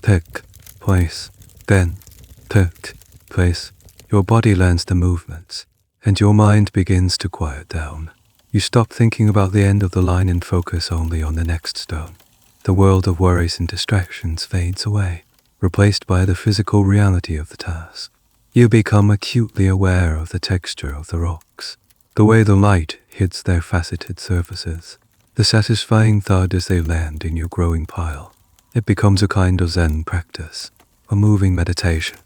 pick, place, then, pick, place. Your body learns the movements, and your mind begins to quiet down. You stop thinking about the end of the line and focus only on the next stone. The world of worries and distractions fades away, replaced by the physical reality of the task. You become acutely aware of the texture of the rocks, the way the light hits their faceted surfaces, the satisfying thud as they land in your growing pile. It becomes a kind of Zen practice, a moving meditation.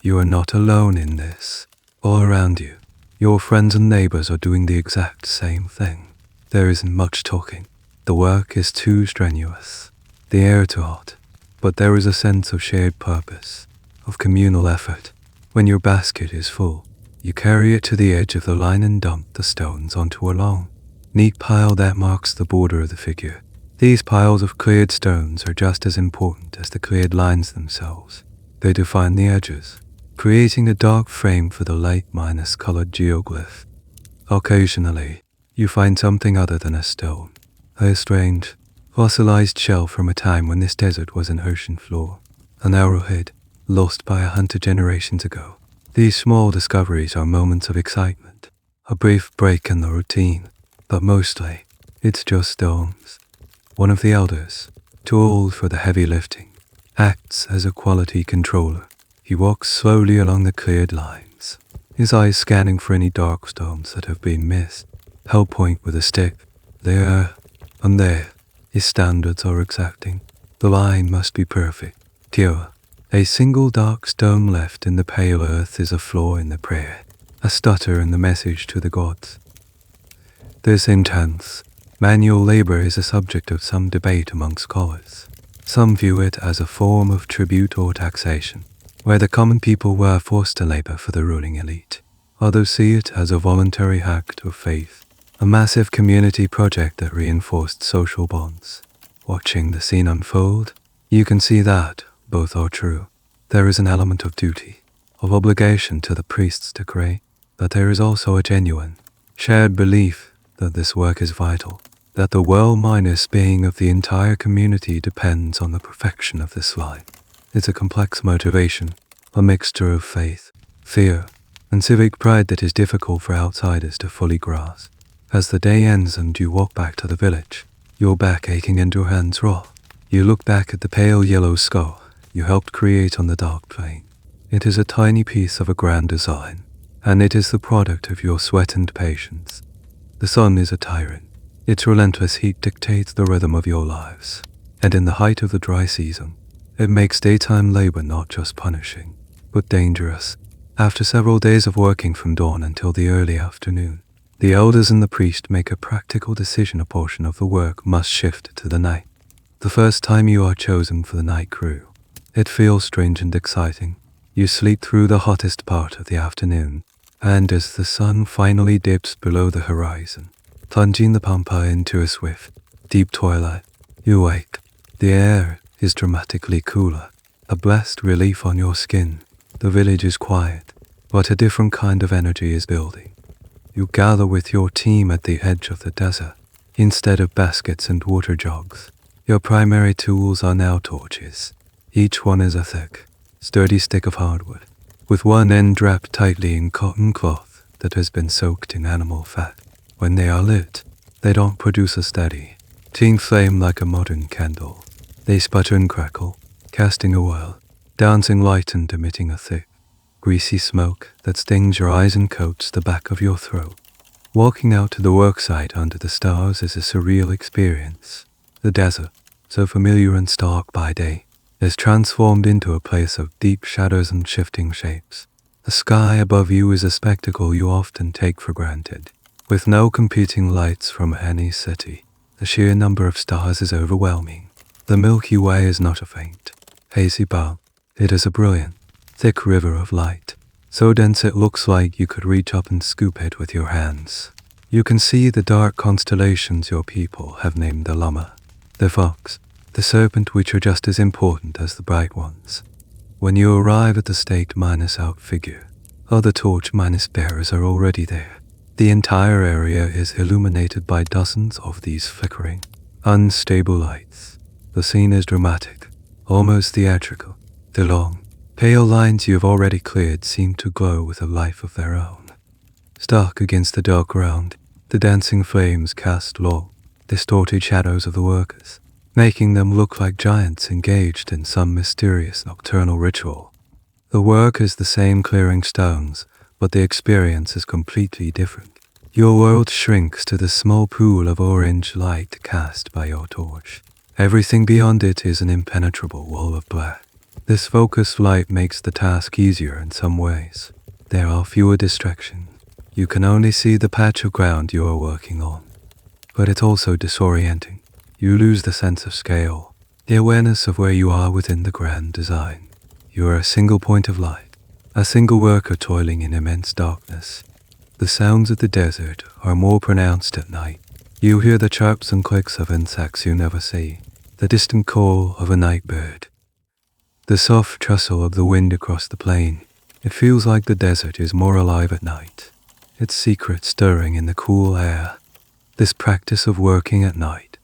You are not alone in this. All around you, your friends and neighbors are doing the exact same thing. There isn't much talking. The work is too strenuous, the air too hot, but there is a sense of shared purpose, of communal effort. When your basket is full, you carry it to the edge of the line and dump the stones onto a long, neat pile that marks the border of the figure. These piles of cleared stones are just as important as the cleared lines themselves. They define the edges, creating a dark frame for the light-minus-colored geoglyph. Occasionally, you find something other than a stone, a strange, fossilized shell from a time when this desert was an ocean floor, an arrowhead lost by a hunter generations ago. These small discoveries are moments of excitement, a brief break in the routine, but mostly, it's just stones. One of the elders, too old for the heavy lifting, acts as a quality controller. He walks slowly along the cleared lines, his eyes scanning for any dark stones that have been missed. He'll point with a stick. There and there. His standards are exacting. The line must be perfect, pure. A single dark stone left in the pale earth is a flaw in the prayer, a stutter in the message to the gods. This intense, manual labor is a subject of some debate among scholars. Some view it as a form of tribute or taxation, where the common people were forced to labor for the ruling elite. Others see it as a voluntary act of faith, a massive community project that reinforced social bonds. Watching the scene unfold, you can see that both are true. There is an element of duty, of obligation to the priests to create, but there is also a genuine, shared belief that this work is vital, that the well-minus being of the entire community depends on the perfection of this line. It's a complex motivation, a mixture of faith, fear, and civic pride that is difficult for outsiders to fully grasp. As the day ends and you walk back to the village, your back aching and your hands raw, you look back at the pale yellow skull you helped create on the dark plain. It is a tiny piece of a grand design, and it is the product of your sweat and patience. The sun is a tyrant. Its relentless heat dictates the rhythm of your lives, and in the height of the dry season, it makes daytime labor not just punishing, but dangerous. After several days of working from dawn until the early afternoon, the elders and the priest make a practical decision. A portion of the work must shift to the night. The first time you are chosen for the night crew, it feels strange and exciting. You sleep through the hottest part of the afternoon, and as the sun finally dips below the horizon, plunging the Pampa into a swift, deep twilight, you wake. The air is dramatically cooler, a blessed relief on your skin. The village is quiet, but a different kind of energy is building. You gather with your team at the edge of the desert. Instead of baskets and water jugs, your primary tools are now torches. Each one is a thick, sturdy stick of hardwood, with one end wrapped tightly in cotton cloth that has been soaked in animal fat. When they are lit, they don't produce a steady, teen flame like a modern candle. They sputter and crackle, casting a whirl, dancing light and emitting a thick, greasy smoke that stings your eyes and coats the back of your throat. Walking out to the worksite under the stars is a surreal experience. The desert, so familiar and stark by day, is transformed into a place of deep shadows and shifting shapes. The sky above you is a spectacle you often take for granted. With no competing lights from any city, the sheer number of stars is overwhelming. The Milky Way is not a faint, hazy bulb. It is a brilliant, thick river of light, so dense it looks like you could reach up and scoop it with your hands. You can see the dark constellations your people have named the llama, the fox, the serpent, which are just as important as the bright ones. When you arrive at the state-out figure, other torch bearers are already there. The entire area is illuminated by dozens of these flickering, unstable lights. The scene is dramatic, almost theatrical. The long, pale lines you have already cleared seem to glow with a life of their own. Stuck against the dark ground, the dancing flames cast low, distorted shadows of the workers, making them look like giants engaged in some mysterious nocturnal ritual. The work is the same, clearing stones, but the experience is completely different. Your world shrinks to the small pool of orange light cast by your torch. Everything beyond it is an impenetrable wall of black. This focused light makes the task easier in some ways. There are fewer distractions. You can only see the patch of ground you are working on. But it's also disorienting. You lose the sense of scale, the awareness of where you are within the grand design. You are a single point of light, a single worker toiling in immense darkness. The sounds of the desert are more pronounced at night. You hear the chirps and clicks of insects you never see, the distant call of a night bird, the soft rustle of the wind across the plain. It feels like the desert is more alive at night, its secrets stirring in the cool air. This practice of working at night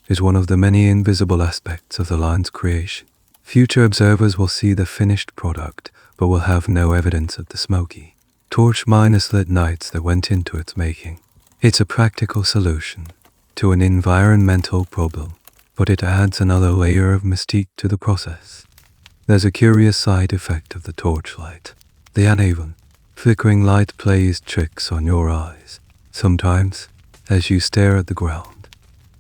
is one of the many invisible aspects of the line's creation. Future observers will see the finished product, but will have no evidence of the smoky, torch-lit nights that went into its making. It's a practical solution to an environmental problem, but it adds another layer of mystique to the process. There's a curious side effect of the torchlight. The uneven, flickering light plays tricks on your eyes. Sometimes, as you stare at the ground,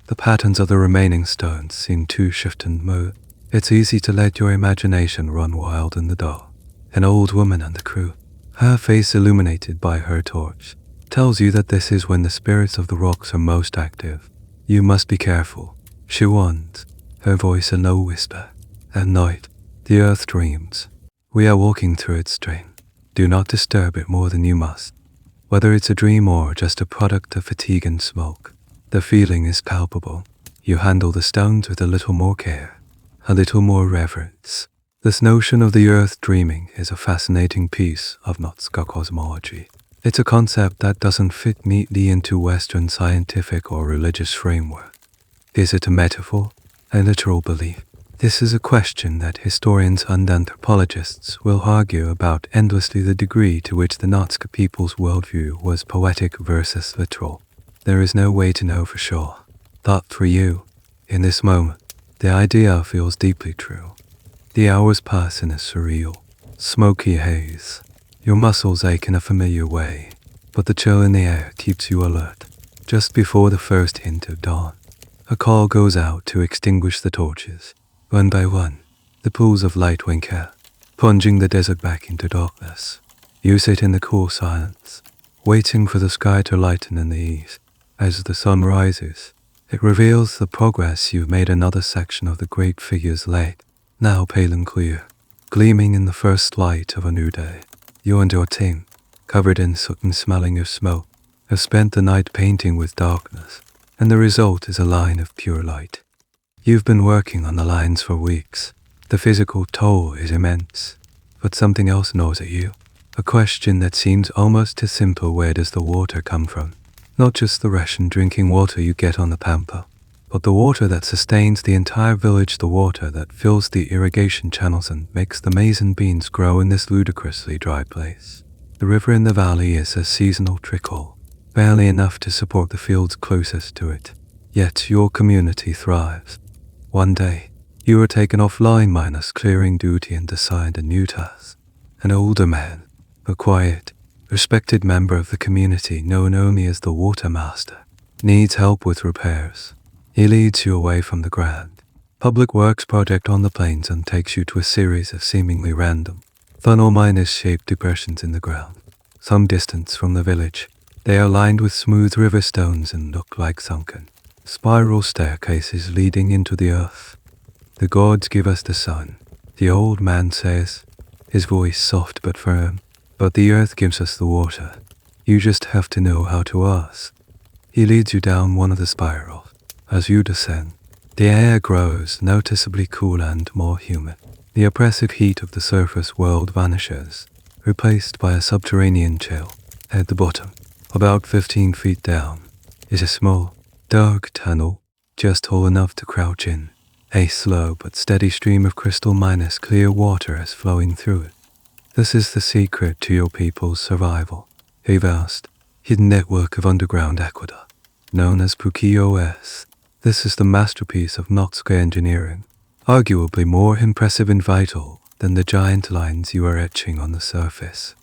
the patterns of the remaining stones seem to shift and move. It's easy to let your imagination run wild in the dark. An old woman on the crew, her face illuminated by her torch, tells you that this is when the spirits of the rocks are most active. You must be careful, she warns, her voice a low whisper. At night, the earth dreams. We are walking through its strain. Do not disturb it more than you must. Whether it's a dream or just a product of fatigue and smoke, the feeling is palpable. You handle the stones with a little more care, a little more reverence. This notion of the earth dreaming is a fascinating piece of Nazca cosmology. It's a concept that doesn't fit neatly into Western scientific or religious framework. Is it a metaphor, a literal belief? This is a question that historians and anthropologists will argue about endlessly. The degree to which the Nazca people's worldview was poetic versus literal. There is no way to know for sure. But for you, in this moment, the idea feels deeply true. The hours pass in a surreal, smoky haze. Your muscles ache in a familiar way, but the chill in the air keeps you alert. Just before the first hint of dawn, a call goes out to extinguish the torches. One by one, the pools of light wink out, plunging the desert back into darkness. You sit in the cool silence, waiting for the sky to lighten in the east. As the sun rises, it reveals the progress you've made. Another section of the great figure's lake, now pale and clear, gleaming in the first light of a new day. You and your team, covered in soot and smelling of smoke, have spent the night painting with darkness, and the result is a line of pure light. You've been working on the lines for weeks. The physical toll is immense, but something else gnaws at you. A question that seems almost as simple: where does the water come from? Not just the ration drinking water you get on the Pampa, but the water that sustains the entire village, the water that fills the irrigation channels and makes the maize and beans grow in this ludicrously dry place. The river in the valley is a seasonal trickle, barely enough to support the fields closest to it. Yet your community thrives. One day, you were taken offline minus clearing duty and assigned a new task. An older man, a quiet, respected member of the community known only as the Water Master, needs help with repairs. He leads you away from the grand public works project on the plains and takes you to a series of seemingly random, funnel-shaped depressions in the ground. Some distance from the village, they are lined with smooth river stones and look like sunken spiral staircases leading into the earth. The gods give us the sun, the old man says, his voice soft but firm. But the earth gives us the water. You just have to know how to ask. He leads you down one of the spirals. As you descend, the air grows noticeably cooler and more humid. The oppressive heat of the surface world vanishes, replaced by a subterranean chill. At the bottom, about 15 feet down, is a small, dark tunnel, just tall enough to crouch in. A slow but steady stream of crystal-clear water is flowing through it. This is the secret to your people's survival. A vast, hidden network of underground aqueduct, known as Puquios. This is the masterpiece of Nazca engineering, arguably more impressive and vital than the giant lines you are etching on the surface.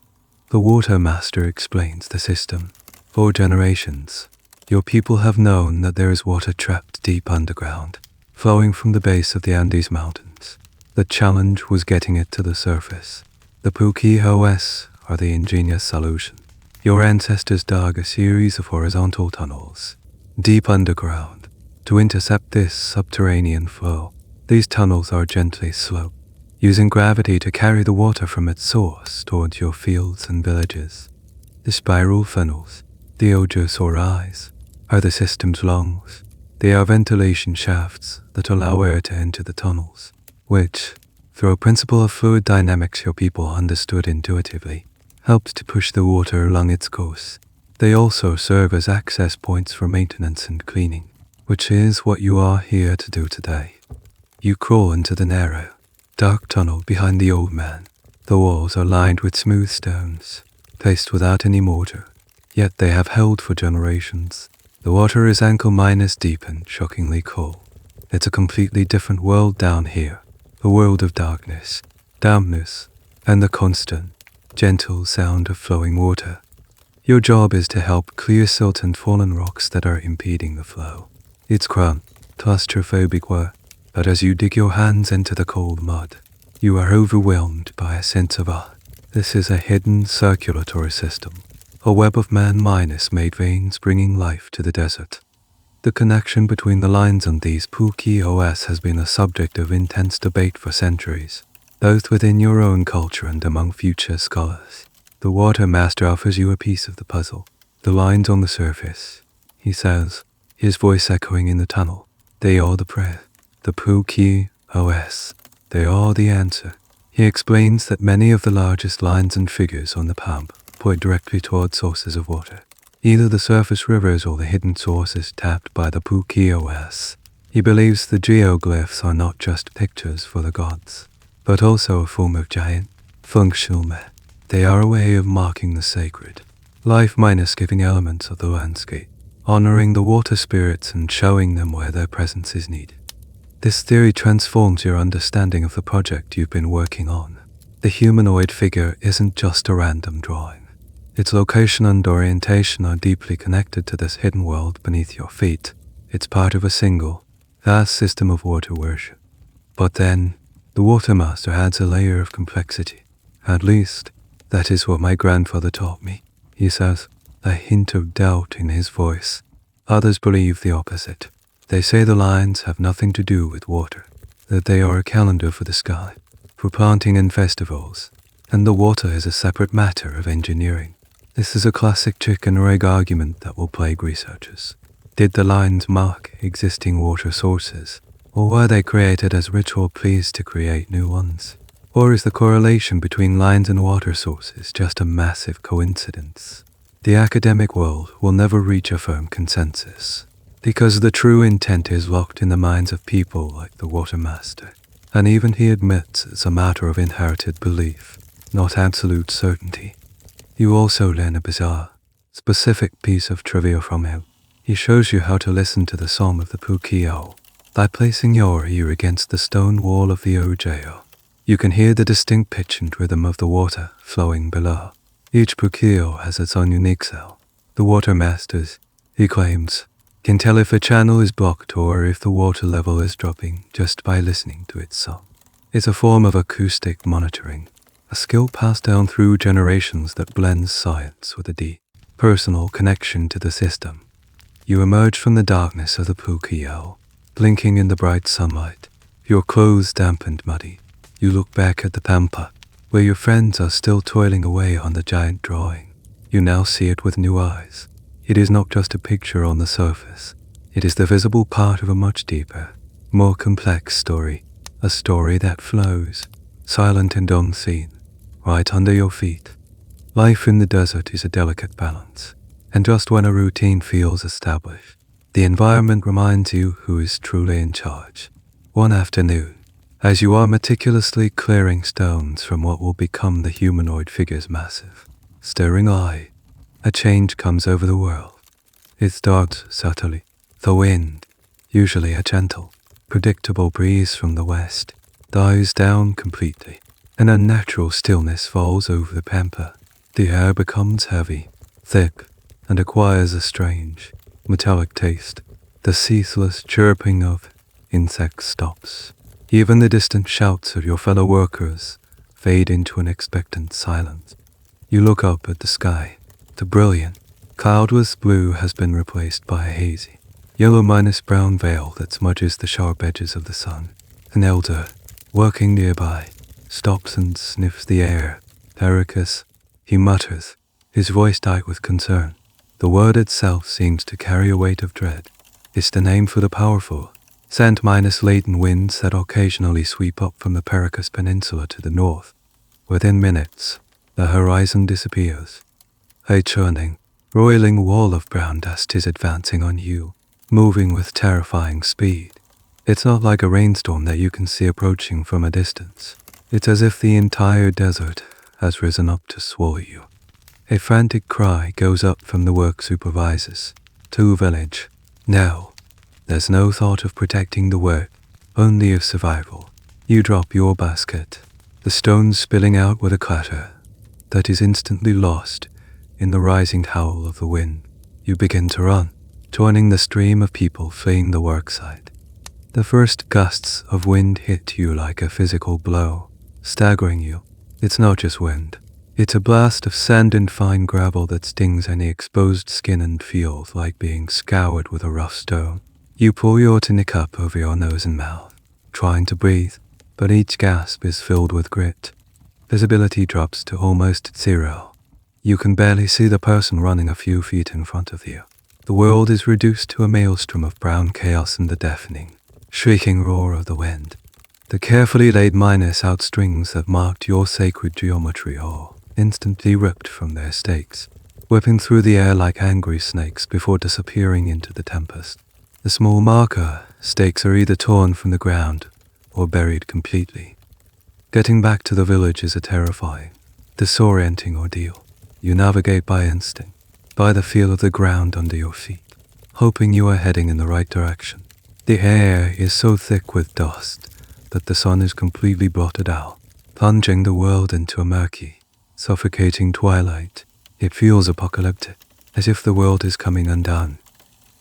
The Water Master explains the system. For generations, your people have known that there is water trapped deep underground, flowing from the base of the Andes Mountains. The challenge was getting it to the surface. The Puquios are the ingenious solution. Your ancestors dug a series of horizontal tunnels, deep underground, to intercept this subterranean flow. These tunnels are gently sloped, using gravity to carry the water from its source towards your fields and villages. The spiral funnels, the ojos or eyes, are the system's lungs. They are ventilation shafts that allow air to enter the tunnels, which, through a principle of fluid dynamics your people understood intuitively, helps to push the water along its course. They also serve as access points for maintenance and cleaning, which is what you are here to do today. You crawl into the narrow, dark tunnel behind the old man. The walls are lined with smooth stones, placed without any mortar, yet they have held for generations. The water is ankle-deep and shockingly cold. It's a completely different world down here. A world of darkness, dampness, and the constant, gentle sound of flowing water. Your job is to help clear silt and fallen rocks that are impeding the flow. It's cramped, claustrophobic work, but as you dig your hands into the cold mud, you are overwhelmed by a sense of awe. This is a hidden circulatory system, a web of man-made veins bringing life to the desert. The connection between the lines on these Puquios has been a subject of intense debate for centuries, both within your own culture and among future scholars. The Water Master offers you a piece of the puzzle. The lines on the surface, he says, his voice echoing in the tunnel. They are the prayer. The Puquios, they are the answer. He explains that many of the largest lines and figures on the Pampa point directly toward sources of water, either the surface rivers or the hidden sources tapped by the Puquios. He believes the geoglyphs are not just pictures for the gods, but also a form of giant, functional math. They are a way of marking the sacred, life-giving elements of the landscape, honoring the water spirits and showing them where their presence is needed. This theory transforms your understanding of the project you've been working on. The humanoid figure isn't just a random drawing. Its location and orientation are deeply connected to this hidden world beneath your feet. It's part of a single, vast system of water worship. But then, the Water Master adds a layer of complexity. At least, That is what my grandfather taught me, he says, a hint of doubt in his voice. Others believe the opposite. They say the lines have nothing to do with water, that they are a calendar for the sky, for planting and festivals, and the water is a separate matter of engineering. This is a classic chicken or egg argument that will plague researchers. Did the lines mark existing water sources, or were they created as ritual pleas to create new ones? Or is the correlation between lines and water sources just a massive coincidence? The academic world will never reach a firm consensus, because the true intent is locked in the minds of people like the water master, and even he admits it's a matter of inherited belief, not absolute certainty. You also learn a bizarre, specific piece of trivia from him. He shows you how to listen to the song of the Puquio by placing your ear against the stone wall of the Ojeo. You can hear the distinct pitch and rhythm of the water flowing below. Each Puquio has its own unique cell. The water masters, he claims, can tell if a channel is blocked or if the water level is dropping just by listening to its song. It's a form of acoustic monitoring, a skill passed down through generations that blends science with a deep, personal connection to the system. You emerge from the darkness of the Puquio, blinking in the bright sunlight, your clothes damp and muddy. You look back at the Pampa, where your friends are still toiling away on the giant drawing. You now see it with new eyes. It is not just a picture on the surface. It is the visible part of a much deeper, more complex story, a story that flows, silent and unseen, right under your feet. Life in the desert is a delicate balance, and just when a routine feels established, the environment reminds you who is truly in charge. One afternoon, as you are meticulously clearing stones from what will become the humanoid figure's massive, stirring eye, a change comes over the world. It starts subtly. The wind, usually a gentle, predictable breeze from the west, dies down completely. An unnatural stillness falls over the Pampa. The air becomes heavy, thick, and acquires a strange, metallic taste. The ceaseless chirping of insects stops. Even the distant shouts of your fellow workers fade into an expectant silence. You look up at the sky. The brilliant, cloudless blue has been replaced by a hazy, yellow-minus-brown veil that smudges the sharp edges of the sun. An elder, working nearby, stops and sniffs the air. Pericus, he mutters, his voice tight with concern. The word itself seems to carry a weight of dread. It's the name for the powerful, scent-laden winds that occasionally sweep up from the Pericus Peninsula to the north. Within minutes, the horizon disappears. A churning, roiling wall of brown dust is advancing on you, moving with terrifying speed. It's not like a rainstorm that you can see approaching from a distance. It's as if the entire desert has risen up to swallow you. A frantic cry goes up from the work supervisors. To village. Now, there's no thought of protecting the work, only of survival. You drop your basket, the stones spilling out with a clatter that is instantly lost in the rising howl of the wind. You begin to run, joining the stream of people fleeing the worksite. The first gusts of wind hit you like a physical blow, staggering you. It's not just wind. It's a blast of sand and fine gravel that stings any exposed skin and feels like being scoured with a rough stone. You pull your tunic up over your nose and mouth, trying to breathe, but each gasp is filled with grit. Visibility drops to almost zero. You can barely see the person running a few feet in front of you. The world is reduced to a maelstrom of brown chaos and the deafening, shrieking roar of the wind. The carefully laid minor outstrings that marked your sacred geometry are instantly ripped from their stakes, whipping through the air like angry snakes before disappearing into the tempest. The small marker stakes are either torn from the ground or buried completely. Getting back to the village is a terrifying, disorienting ordeal. You navigate by instinct, by the feel of the ground under your feet, hoping you are heading in the right direction. The air is so thick with dust that the sun is completely blotted out, plunging the world into a murky, suffocating twilight. It feels apocalyptic, as if the world is coming undone.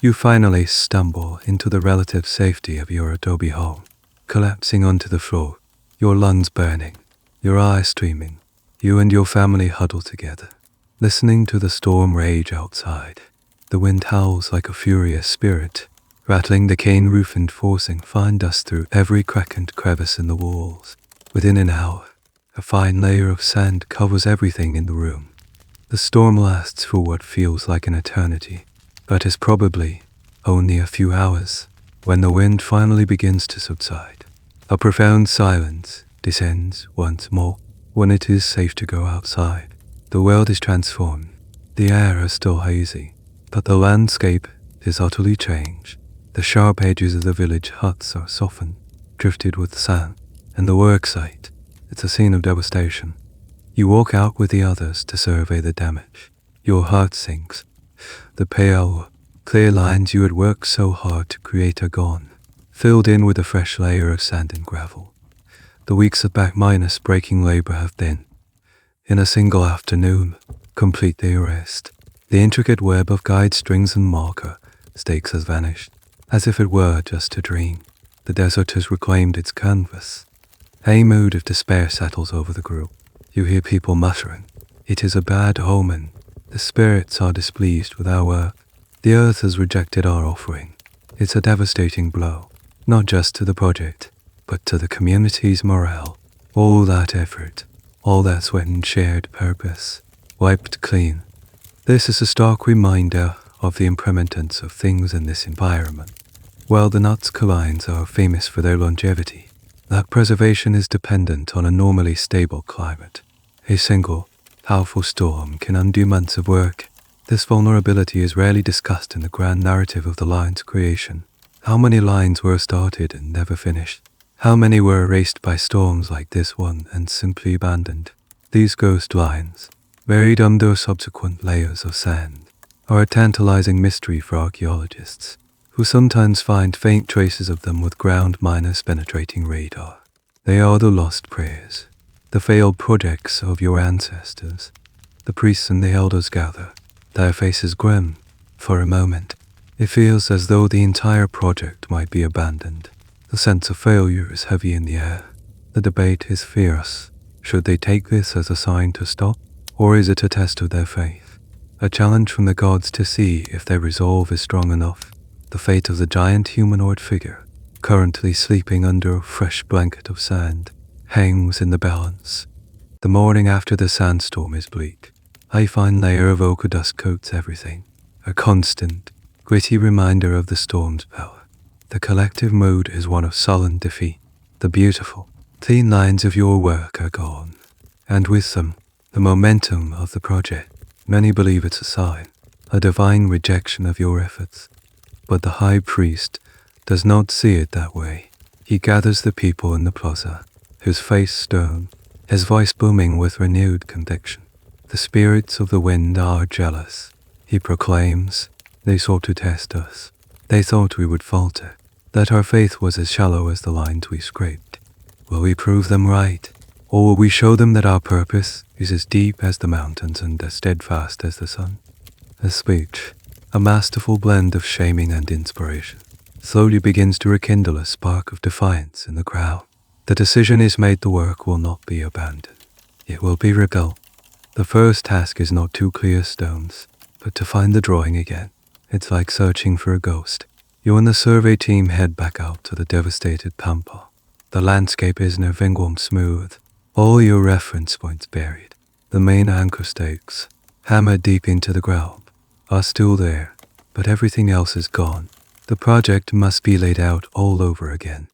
You finally stumble into the relative safety of your adobe home, collapsing onto the floor, your lungs burning, your eyes streaming. You and your family huddle together, listening to the storm rage outside. The wind howls like a furious spirit, rattling the cane roof and forcing fine dust through every crack and crevice in the walls. Within an hour, a fine layer of sand covers everything in the room. The storm lasts for what feels like an eternity, but is probably only a few hours. When the wind finally begins to subside, a profound silence descends once more. When it is safe to go outside, the world is transformed. The air is still hazy, but the landscape is utterly changed. The sharp edges of the village huts are softened, drifted with sand, and the worksite, it's a scene of devastation. You walk out with the others to survey the damage. Your heart sinks. The pale, clear lines you had worked so hard to create are gone, filled in with a fresh layer of sand and gravel. The weeks of back-minus breaking labor have been, in a single afternoon, completely erased. The intricate web of guide strings and marker stakes has vanished, as if it were just a dream. The desert has reclaimed its canvas. A mood of despair settles over the group. You hear people muttering, "It is a bad omen. The spirits are displeased with our work. The earth has rejected our offering." It's a devastating blow, not just to the project, but to the community's morale. All that effort, all that sweat and shared purpose, wiped clean. This is a stark reminder of the impermanence of things in this environment. While the Nazca Lines are famous for their longevity, that preservation is dependent on a normally stable climate. A single, powerful storm can undo months of work. This vulnerability is rarely discussed in the grand narrative of the line's creation. How many lines were started and never finished? How many were erased by storms like this one and simply abandoned? These ghost lines, buried under subsequent layers of sand, are a tantalizing mystery for archaeologists, who sometimes find faint traces of them with ground miners penetrating radar. They are the lost prayers, the failed projects of your ancestors. The priests and the elders gather, their faces grim. For a moment, it feels as though the entire project might be abandoned. The sense of failure is heavy in the air. The debate is fierce. Should they take this as a sign to stop, or is it a test of their faith? A challenge from the gods to see if their resolve is strong enough. The fate of the giant humanoid figure, currently sleeping under a fresh blanket of sand, hangs in the balance. The morning after the sandstorm is bleak. A fine layer of ochre dust coats everything, a constant, gritty reminder of the storm's power. The collective mood is one of sullen defeat. The beautiful, clean lines of your work are gone, and with them, the momentum of the project. Many believe it's a sign, a divine rejection of your efforts. But the high priest does not see it that way. He gathers the people in the plaza, his face stern, his voice booming with renewed conviction. The spirits of the wind are jealous. He proclaims, "They sought to test us. They thought we would falter, that our faith was as shallow as the lines we scraped. Will we prove them right? Or will we show them that our purpose is as deep as the mountains and as steadfast as the sun?" A speech, a masterful blend of shaming and inspiration, slowly begins to rekindle a spark of defiance in the crowd. The decision is made: the work will not be abandoned. It will be rebuilt. The first task is not to clear stones, but to find the drawing again. It's like searching for a ghost. You and the survey team head back out to the devastated Pampa. The landscape is near Vingwam smooth, all your reference points buried. The main anchor stakes, hammered deep into the ground, are still there, but everything else is gone. The project must be laid out all over again.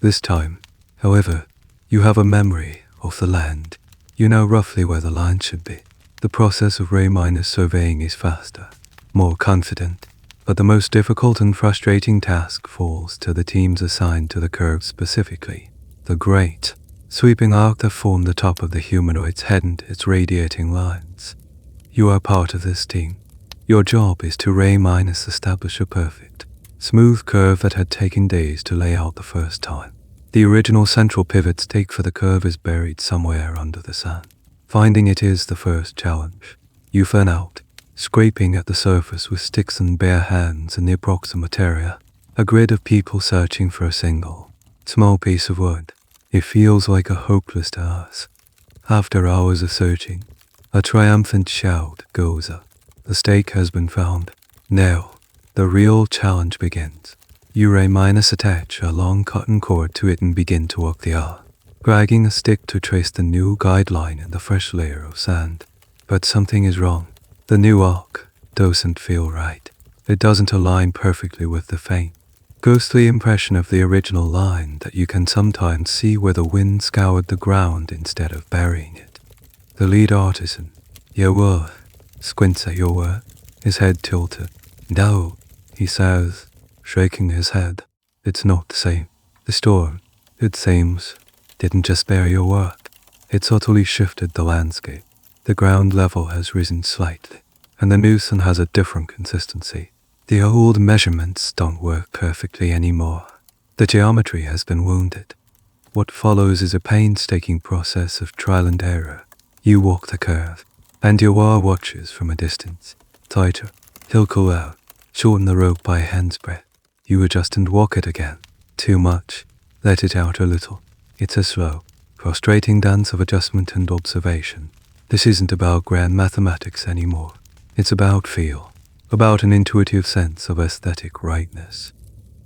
This time, however, you have a memory of the land. You know roughly where the line should be. The process of ray minus surveying is faster, more confident, but the most difficult and frustrating task falls to the teams assigned to the curve specifically. The great, sweeping arc that formed the top of the humanoid's head and its radiating lines. You are part of this team. Your job is to ray minus establish a perfect, smooth curve that had taken days to lay out the first time. The original central pivot stake for the curve is buried somewhere under the sand. Finding it is the first challenge. You fan out, scraping at the surface with sticks and bare hands in the approximate area. A grid of people searching for a single, small piece of wood. It feels like a hopeless task. After hours of searching, a triumphant shout goes up. The stake has been found. Now, the real challenge begins. You attach a long cotton cord to it and begin to walk the earth, dragging a stick to trace the new guideline in the fresh layer of sand. But something is wrong. The new arc doesn't feel right. It doesn't align perfectly with the faint, ghostly impression of the original line that you can sometimes see where the wind scoured the ground instead of burying it. The lead artisan, Yawa, squints at your work, his head tilted. No, he says, shaking his head. It's not the same. The storm, it seems, didn't just bury your work. It's utterly shifted the landscape. The ground level has risen slightly, and the Newson has a different consistency. The old measurements don't work perfectly anymore. The geometry has been wounded. What follows is a painstaking process of trial and error. You walk the curve, and Yawa watches from a distance. Tighter, he'll call out, shorten the rope by a hand's breadth. You adjust and walk it again. Too much, let it out a little. It's a slow, frustrating dance of adjustment and observation. This isn't about grand mathematics anymore. It's about feel, about an intuitive sense of aesthetic rightness.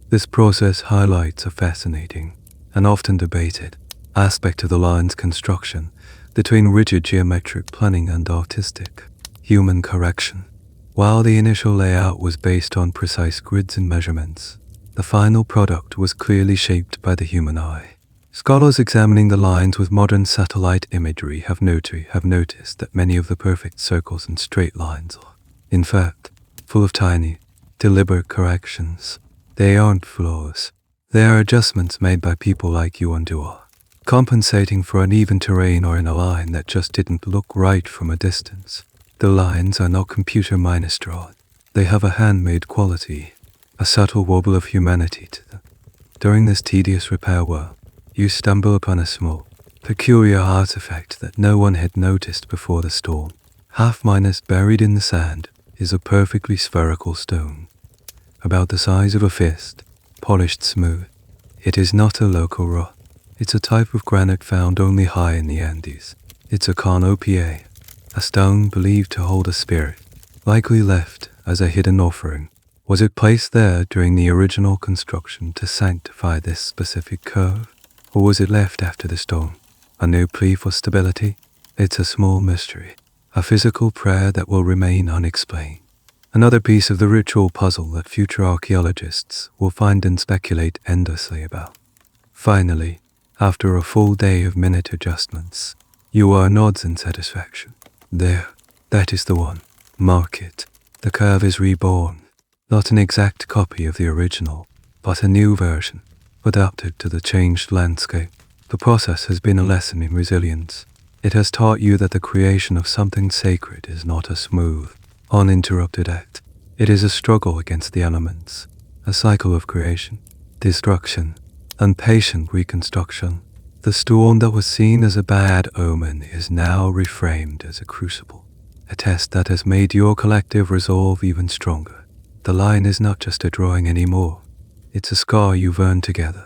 This process highlights a fascinating, and often debated, aspect of the line's construction between rigid geometric planning and artistic, human correction. While the initial layout was based on precise grids and measurements, the final product was clearly shaped by the human eye. Scholars examining the lines with modern satellite imagery have noticed that many of the perfect circles and straight lines are, in fact, full of tiny, deliberate corrections. They aren't flaws. They are adjustments made by people like you and Dua, compensating for uneven terrain or in a line that just didn't look right from a distance. The lines are not computer-minus drawn. They have a handmade quality, a subtle wobble of humanity to them. During this tedious repair work, you stumble upon a small, peculiar artifact that no one had noticed before the storm. Buried in the sand is a perfectly spherical stone, about the size of a fist, polished smooth. It is not a local rock. It's a type of granite found only high in the Andes. It's a canopier, a stone believed to hold a spirit, likely left as a hidden offering. Was it placed there during the original construction to sanctify this specific curve, or was it left after the storm? A new plea for stability? It's a small mystery, a physical prayer that will remain unexplained. Another piece of the ritual puzzle that future archaeologists will find and speculate endlessly about. Finally, after a full day of minute adjustments, Yawa nods in satisfaction. There, that is the one. Mark it. The curve is reborn. Not an exact copy of the original, but a new version, adapted to the changed landscape. The process has been a lesson in resilience. It has taught you that the creation of something sacred is not a smooth, uninterrupted act. It is a struggle against the elements, a cycle of creation, destruction, and patient reconstruction. The storm that was seen as a bad omen is now reframed as a crucible, a test that has made your collective resolve even stronger. The line is not just a drawing anymore. It's a scar you've earned together.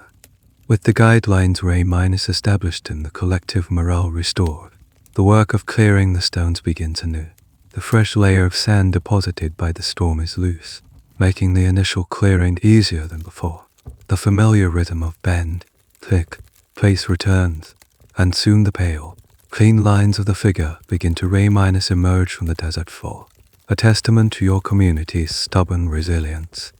With the guidelines established and the collective morale restored, the work of clearing the stones begins anew. The fresh layer of sand deposited by the storm is loose, making the initial clearing easier than before. The familiar rhythm of bend, click, place returns, and soon the pale, clean lines of the figure begin to emerge from the desert floor, a testament to your community's stubborn resilience.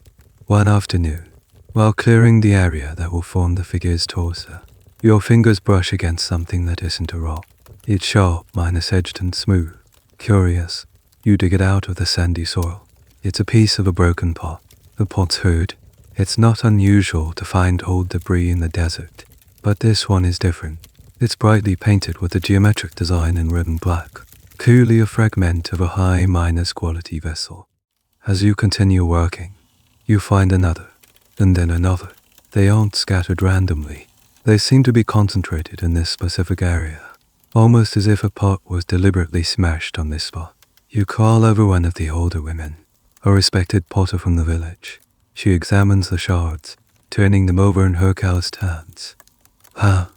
One afternoon, while clearing the area that will form the figure's torso, your fingers brush against something that isn't a rock. It's sharp, edged and smooth. Curious, you dig it out of the sandy soil. It's a piece of a broken pot. The pot's hurt. It's not unusual to find old debris in the desert, but this one is different. It's brightly painted with a geometric design in red and black, clearly a fragment of a high quality vessel. As you continue working, you find another, and then another. They aren't scattered randomly. They seem to be concentrated in this specific area, almost as if a pot was deliberately smashed on this spot. You call over one of the older women, a respected potter from the village. She examines the shards, turning them over in her calloused hands. Ah,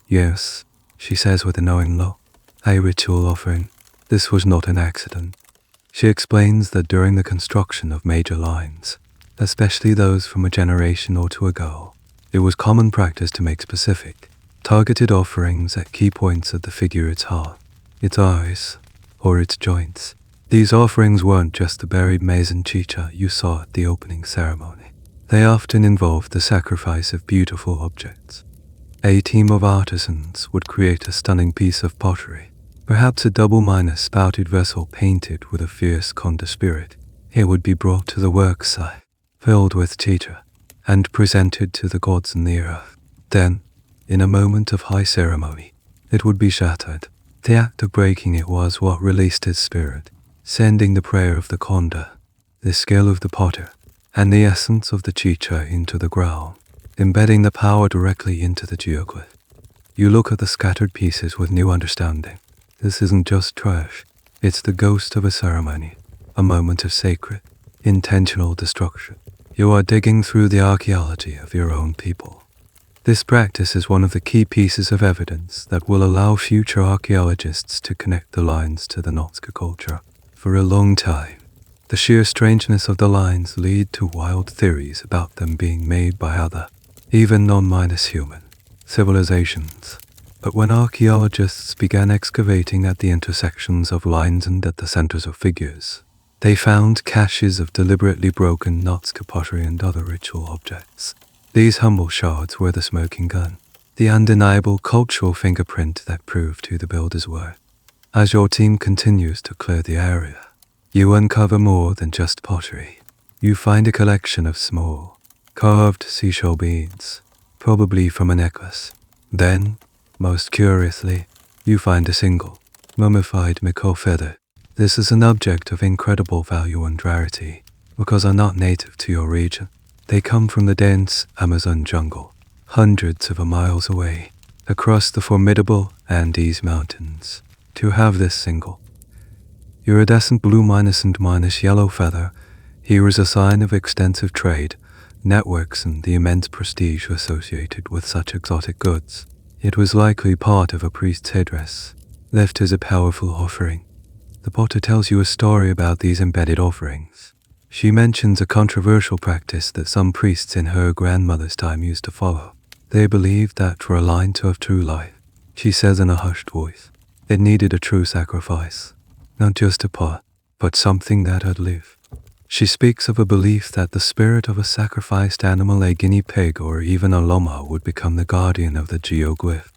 yes, she says with a knowing look. a ritual offering. This was not an accident. She explains that during the construction of major lines, especially those from a generation or two ago, it was common practice to make specific, targeted offerings at key points of the figure, its heart, its eyes, or its joints. These offerings weren't just the buried mason chicha you saw at the opening ceremony. They often involved the sacrifice of beautiful objects. A team of artisans would create a stunning piece of pottery, perhaps a double-minor spouted vessel painted with a fierce Conda spirit. It would be brought to the work site, filled with chicha, and presented to the gods in the earth. Then, in a moment of high ceremony, it would be shattered. The act of breaking it was what released his spirit, sending the prayer of the Conda, the skill of the potter, and the essence of the chicha into the ground, embedding the power directly into the geoglyph. You look at the scattered pieces with new understanding. This isn't just trash, it's the ghost of a ceremony, a moment of sacred, intentional destruction. You are digging through the archaeology of your own people. This practice is one of the key pieces of evidence that will allow future archaeologists to connect the lines to the Nazca culture. For a long time, the sheer strangeness of the lines lead to wild theories about them being made by other, even non-human, civilizations. But when archaeologists began excavating at the intersections of lines and at the centers of figures, they found caches of deliberately broken Nazca pottery and other ritual objects. These humble shards were the smoking gun, the undeniable cultural fingerprint that proved who the builders were. As your team continues to clear the area, you uncover more than just pottery. You find a collection of small, carved seashell beads, probably from a necklace. Then, most curiously, you find a single, mummified macaw feather. This is an object of incredible value and rarity, because are not native to your region. They come from the dense Amazon jungle, hundreds of miles away, across the formidable Andes Mountains. To have this single, iridescent blue minus yellow feather here is a sign of extensive trade, networks, and the immense prestige associated with such exotic goods. It was likely part of a priest's headdress, left as a powerful offering. The potter tells you a story about these embedded offerings. She mentions a controversial practice that some priests in her grandmother's time used to follow. They believed that for a line to have true life, she says in a hushed voice, it needed a true sacrifice, not just a pot, but something that had lived. She speaks of a belief that the spirit of a sacrificed animal, a guinea pig or even a llama, would become the guardian of the geoglyph.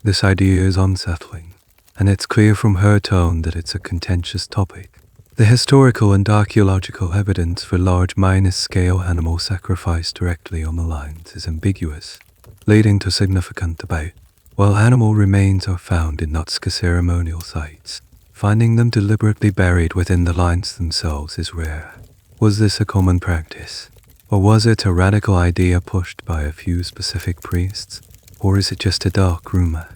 This idea is unsettling, and it's clear from her tone that it's a contentious topic. The historical and archaeological evidence for large scale animal sacrifice directly on the lines is ambiguous, leading to significant debate. While animal remains are found in Nazca ceremonial sites, finding them deliberately buried within the lines themselves is rare. Was this a common practice? Or was it a radical idea pushed by a few specific priests? Or is it just a dark rumor,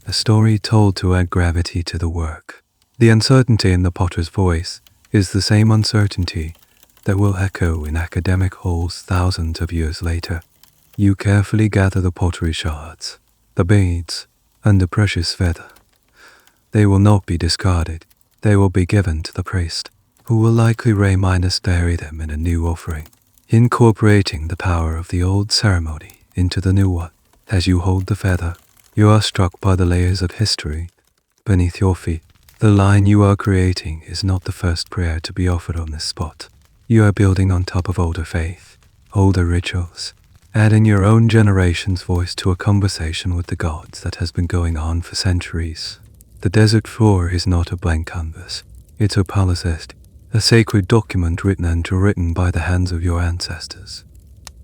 a story told to add gravity to the work? The uncertainty in the potter's voice is the same uncertainty that will echo in academic halls thousands of years later. You carefully gather the pottery shards, the beads, and the precious feather. They will not be discarded. They will be given to the priest, who will likely bury them in a new offering, incorporating the power of the old ceremony into the new one. As you hold the feather, you are struck by the layers of history beneath your feet. The line you are creating is not the first prayer to be offered on this spot. You are building on top of older faith, older rituals, adding your own generation's voice to a conversation with the gods that has been going on for centuries. The desert floor is not a blank canvas. It's a palimpsest, a sacred document written by the hands of your ancestors.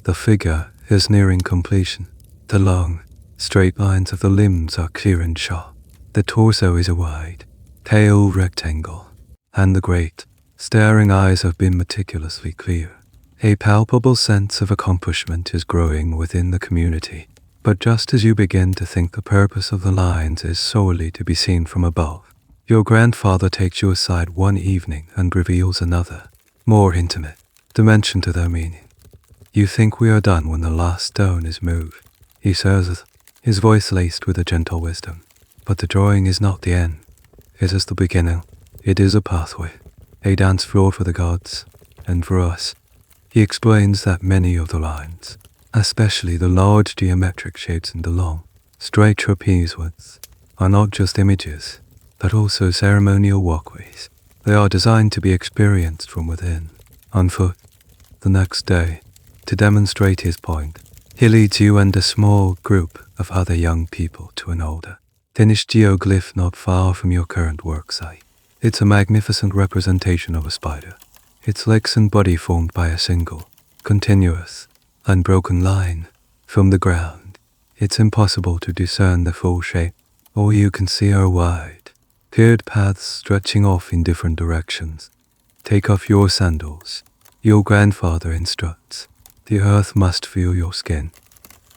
The figure is nearing completion. The long, straight lines of the limbs are clear and sharp. The torso is a wide, pale rectangle, and the great, staring eyes have been meticulously clear. A palpable sense of accomplishment is growing within the community, but just as you begin to think the purpose of the lines is solely to be seen from above, your grandfather takes you aside one evening and reveals another, more intimate, dimension to their meaning. You think we are done when the last stone is moved, he says, his voice laced with a gentle wisdom. But the drawing is not the end. It is the beginning. It is a pathway, a dance floor for the gods, and for us. He explains that many of the lines, especially the large geometric shapes and the long, straight trapeze ones, are not just images, but also ceremonial walkways. They are designed to be experienced from within, on foot. The next day, to demonstrate his point, he leads you and a small group of other young people to an older, finished geoglyph not far from your current worksite. It's a magnificent representation of a spider, its legs and body formed by a single, continuous, unbroken line from the ground. It's impossible to discern the full shape. All you can see are wide, cleared paths stretching off in different directions. Take off your sandals. Your grandfather instructs. The earth must feel your skin.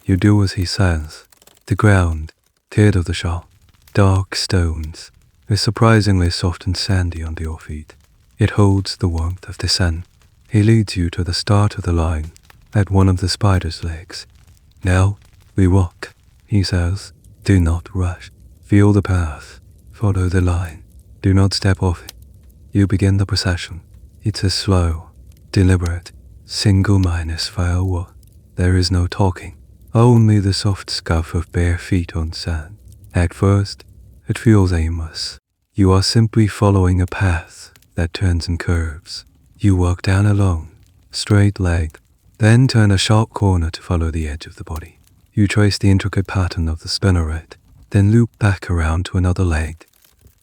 You do as he says. The ground, cleared of the sharp, dark stones, is surprisingly soft and sandy under your feet. It holds the warmth of the sun. He leads you to the start of the line, at one of the spider's legs. Now, we walk, he says. Do not rush. Feel the path. Follow the line. Do not step off it. You begin the procession. It's a slow, deliberate, single-minus file walk. There is no talking, only the soft scuff of bare feet on sand. At first, it feels aimless. You are simply following a path that turns and curves. You walk down a long, straight leg, then turn a sharp corner to follow the edge of the body. You trace the intricate pattern of the spinneret, then loop back around to another leg.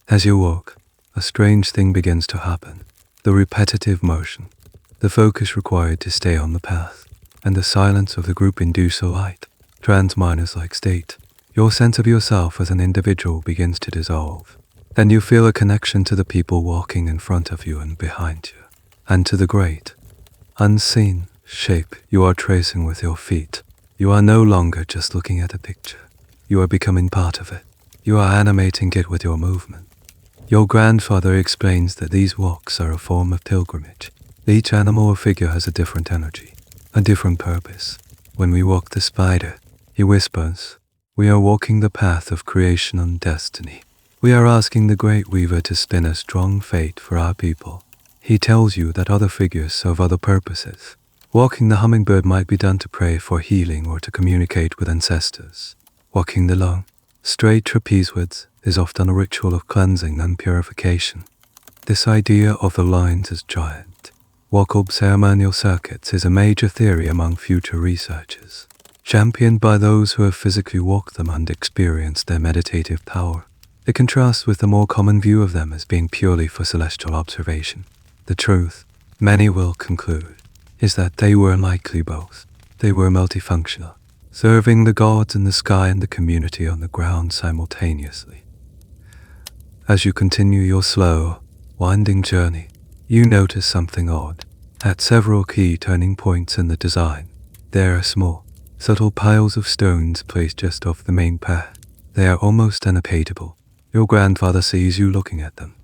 As you walk, a strange thing begins to happen. The repetitive motion, the focus required to stay on the path, and the silence of the group induce a light, trance-minus-like state. Your sense of yourself as an individual begins to dissolve. Then you feel a connection to the people walking in front of you and behind you, and to the great, unseen shape you are tracing with your feet. You are no longer just looking at a picture. You are becoming part of it. You are animating it with your movement. Your grandfather explains that these walks are a form of pilgrimage. Each animal or figure has a different energy, a different purpose. When we walk the spider, he whispers, we are walking the path of creation and destiny. We are asking the great weaver to spin a strong fate for our people. He tells you that other figures serve other purposes. Walking the hummingbird might be done to pray for healing or to communicate with ancestors. Walking the long, straight trapezewards is often a ritual of cleansing and purification. This idea of the lines as giant, walkable ceremonial circuits is a major theory among future researchers, championed by those who have physically walked them and experienced their meditative power. It contrasts with the more common view of them as being purely for celestial observation. The truth, many will conclude, is that they were likely both. They were multifunctional, serving the gods in the sky and the community on the ground simultaneously. As you continue your slow, winding journey, you notice something odd. At several key turning points in the design, there are small, subtle piles of stones placed just off the main path. They are almost unapproachable. Your grandfather sees you looking at them.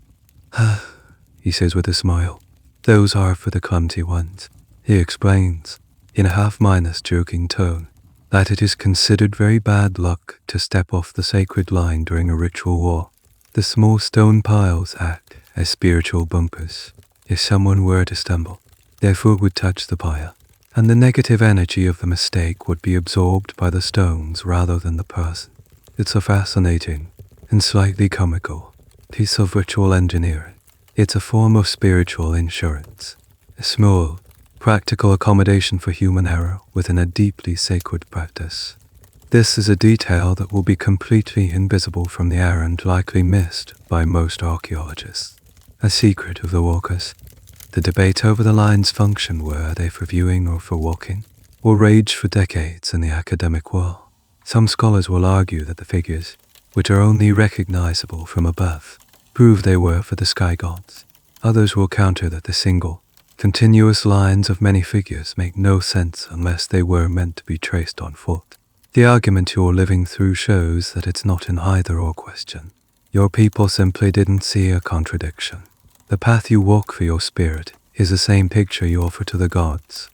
He says with a smile. Those are for the clumsy ones. He explains, in a half-minus joking tone, that it is considered very bad luck to step off the sacred line during a ritual walk. The small stone piles act as spiritual bumpers. If someone were to stumble, their foot would touch the pile, and the negative energy of the mistake would be absorbed by the stones rather than the person. It's a fascinating and slightly comical piece of ritual engineering. It's a form of spiritual insurance, a small, practical accommodation for human error within a deeply sacred practice. This is a detail that will be completely invisible from the air and likely missed by most archaeologists. A secret of the walkers. The debate over the line's function, were they for viewing or for walking, will rage for decades in the academic world. Some scholars will argue that the figures, which are only recognizable from above, prove they were for the sky gods. Others will counter that the single, continuous lines of many figures make no sense unless they were meant to be traced on foot. The argument you're living through shows that it's not an either-or question. Your people simply didn't see a contradiction. The path you walk for your spirit is the same picture you offer to the gods.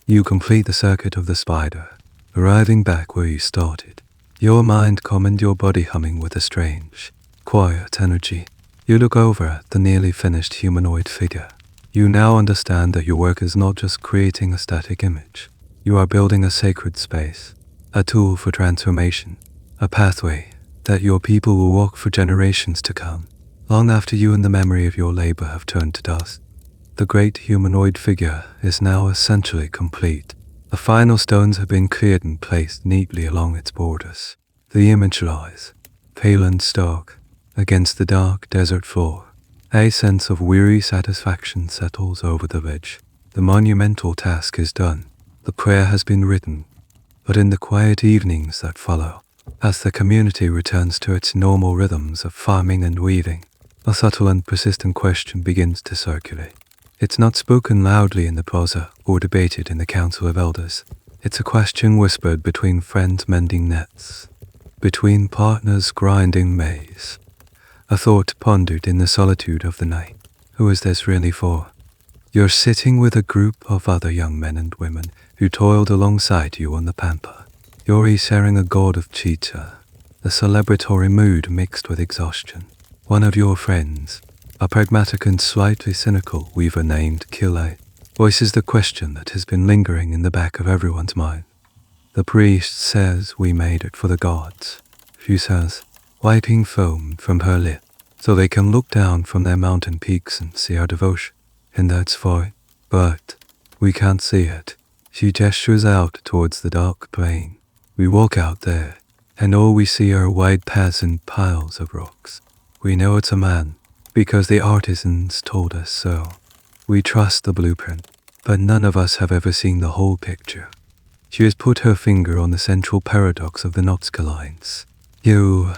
You complete the circuit of the spider, arriving back where you started, your mind calm and your body humming with a strange, quiet energy. You look over at the nearly finished humanoid figure. You now understand that your work is not just creating a static image. You are building a sacred space, a tool for transformation, a pathway that your people will walk for generations to come, long after you and the memory of your labor have turned to dust. The great humanoid figure is now essentially complete. The final stones have been cleared and placed neatly along its borders. The image lies, pale and stark, against the dark desert floor. A sense of weary satisfaction settles over the village. The monumental task is done. The prayer has been written. But in the quiet evenings that follow, as the community returns to its normal rhythms of farming and weaving, a subtle and persistent question begins to circulate. It's not spoken loudly in the plaza or debated in the council of elders. It's a question whispered between friends mending nets, between partners grinding maize. A thought pondered in the solitude of the night. Who is this really for? You're sitting with a group of other young men and women who toiled alongside you on the Pampa. You're sharing a gourd of chicha, a celebratory mood mixed with exhaustion. One of your friends, a pragmatic and slightly cynical weaver named Kile, voices the question that has been lingering in the back of everyone's mind. The priest says we made it for the gods, she says, wiping foam from her lip so they can look down from their mountain peaks and see our devotion. And that's fine, but we can't see it. She gestures out towards the dark plain. We walk out there, and all we see are wide paths and piles of rocks. We know it's a man, because the artisans told us so. We trust the blueprint, but none of us have ever seen the whole picture. She has put her finger on the central paradox of the Nazca Lines. You,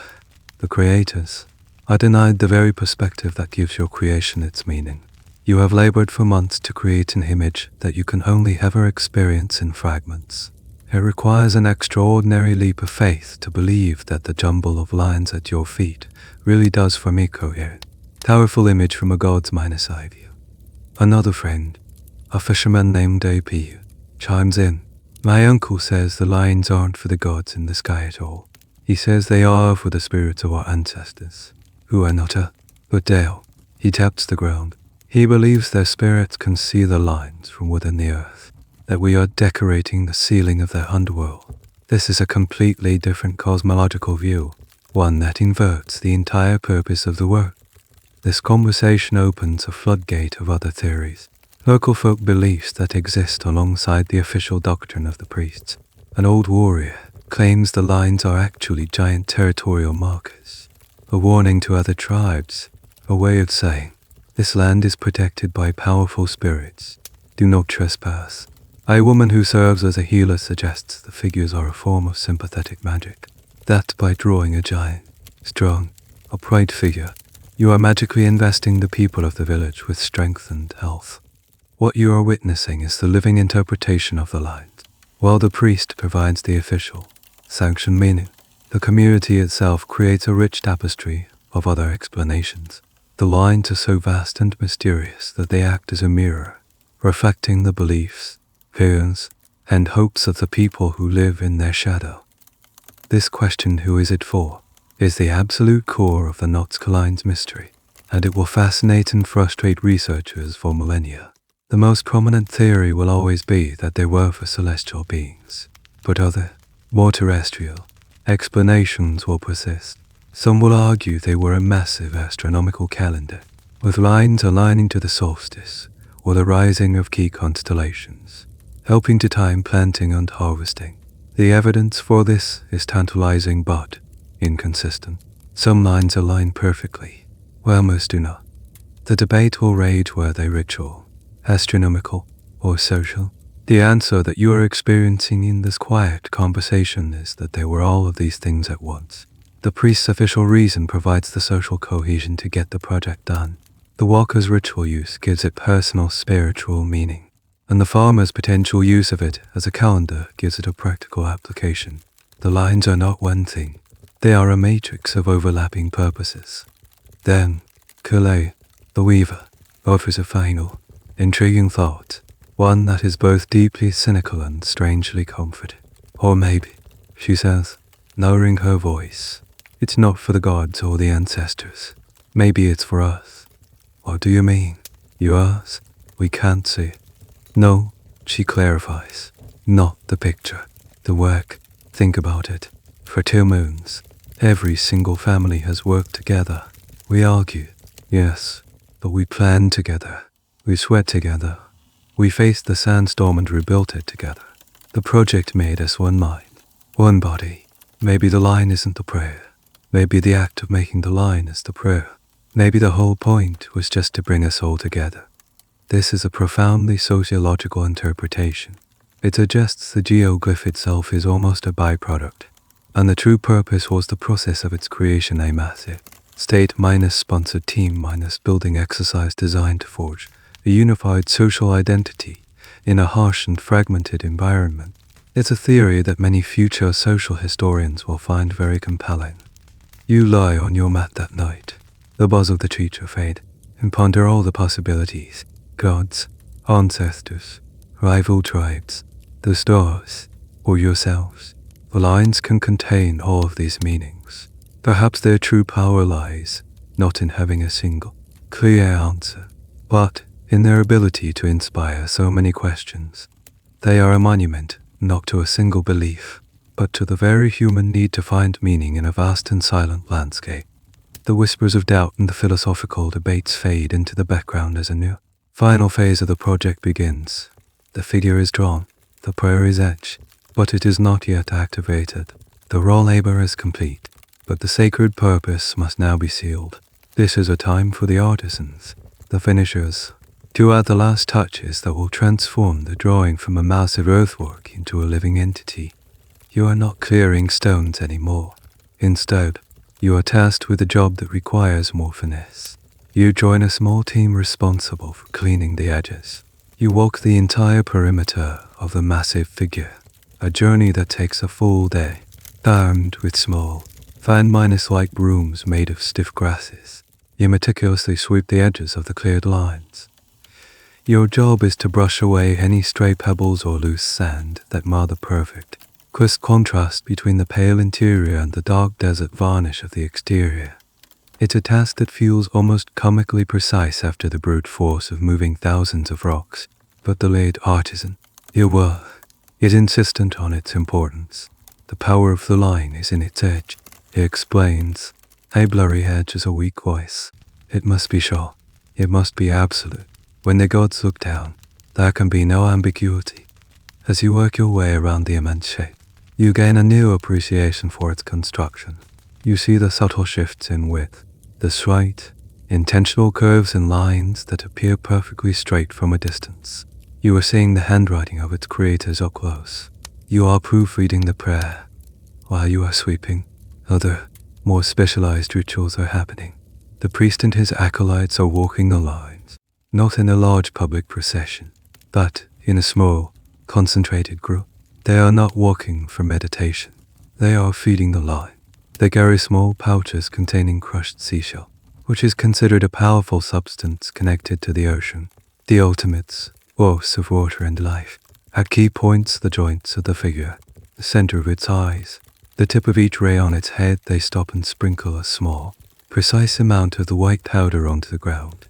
the creators, are denied the very perspective that gives your creation its meaning. You have labored for months to create an image that you can only ever experience in fragments. It requires an extraordinary leap of faith to believe that the jumble of lines at your feet really does form a coherent, powerful image from a god's mind's eye view. Another friend, a fisherman named AP, chimes in. My uncle says the lines aren't for the gods in the sky at all. He says they are for the spirits of our ancestors, who are not a but Dale. He taps the ground. He believes their spirits can see the lines from within the earth, that we are decorating the ceiling of their underworld. This is a completely different cosmological view, one that inverts the entire purpose of the work. This conversation opens a floodgate of other theories, local folk beliefs that exist alongside the official doctrine of the priests. An old warrior claims the lines are actually giant territorial markers, a warning to other tribes, a way of saying, this land is protected by powerful spirits. Do not trespass. A woman who serves as a healer suggests the figures are a form of sympathetic magic, that by drawing a giant, strong, upright figure, you are magically investing the people of the village with strength and health. What you are witnessing is the living interpretation of the lines. While the priest provides the official, sanctioned meaning, the community itself creates a rich tapestry of other explanations. The lines are so vast and mysterious that they act as a mirror, reflecting the beliefs, fears, and hopes of the people who live in their shadow. This question, who is it for, is the absolute core of the Nazca Lines mystery, and it will fascinate and frustrate researchers for millennia. The most prominent theory will always be that they were for celestial beings, but other, more terrestrial, explanations will persist. Some will argue they were a massive astronomical calendar, with lines aligning to the solstice or the rising of key constellations, helping to time planting and harvesting. The evidence for this is tantalizing but inconsistent. Some lines align perfectly, while most do not. The debate will rage were they ritual, astronomical, or social. The answer that you are experiencing in this quiet conversation is that they were all of these things at once. The priest's official reason provides the social cohesion to get the project done. The walker's ritual use gives it personal spiritual meaning, and the farmer's potential use of it as a calendar gives it a practical application. The lines are not one thing. They are a matrix of overlapping purposes. Then, Kule, the weaver, offers a final, intriguing thought, one that is both deeply cynical and strangely comforting. Or maybe, she says, lowering her voice, it's not for the gods or the ancestors. Maybe it's for us. What do you mean? You ask. We can't see. No, she clarifies. Not the picture. The work. Think about it. For 2 moons, every single family has worked together. We argue. Yes, but we planned together. We sweat together. We faced the sandstorm and rebuilt it together. The project made us one mind, one body. Maybe the line isn't the prayer. Maybe the act of making the line is the prayer. Maybe the whole point was just to bring us all together. This is a profoundly sociological interpretation. It suggests the geoglyph itself is almost a byproduct, and the true purpose was the process of its creation, a massive, state-sponsored team-building exercise designed to forge a unified social identity in a harsh and fragmented environment. It's a theory that many future social historians will find very compelling. You lie on your mat that night, the buzz of the teacher fade, and ponder all the possibilities, gods, ancestors, rival tribes, the stars, or yourselves. The lines can contain all of these meanings. Perhaps their true power lies not in having a single, clear answer, but in their ability to inspire so many questions. They are a monument, not to a single belief, but to the very human need to find meaning in a vast and silent landscape. The whispers of doubt and the philosophical debates fade into the background as a new, final phase of the project begins. The figure is drawn, the prayer is etched, but it is not yet activated. The raw labor is complete, but the sacred purpose must now be sealed. This is a time for the artisans, the finishers, to add the last touches that will transform the drawing from a massive earthwork into a living entity. You are not clearing stones anymore. Instead, you are tasked with a job that requires more finesse. You join a small team responsible for cleaning the edges. You walk the entire perimeter of the massive figure, a journey that takes a full day, armed with small, fan-like brooms made of stiff grasses. You meticulously sweep the edges of the cleared lines. Your job is to brush away any stray pebbles or loose sand that mar the perfect, crisp contrast between the pale interior and the dark desert varnish of the exterior. It's a task that feels almost comically precise after the brute force of moving thousands of rocks, but the late artisan, your work, is insistent on its importance. The power of the line is in its edge, he explains. A blurry edge is a weak voice. It must be sure. It must be absolute. When the gods look down, there can be no ambiguity. As you work your way around the immense shape, you gain a new appreciation for its construction. You see the subtle shifts in width, the slight, intentional curves and lines that appear perfectly straight from a distance. You are seeing the handwriting of its creators up close. You are proofreading the prayer. While you are sweeping, other, more specialized rituals are happening. The priest and his acolytes are walking the lines, not in a large public procession, but in a small, concentrated group. They are not walking for meditation. They are feeding the line. They carry small pouches containing crushed seashell, which is considered a powerful substance connected to the ocean, the ultimates, source of water and life. At key points, the joints of the figure, the center of its eyes, the tip of each ray on its head, they stop and sprinkle a small, precise amount of the white powder onto the ground.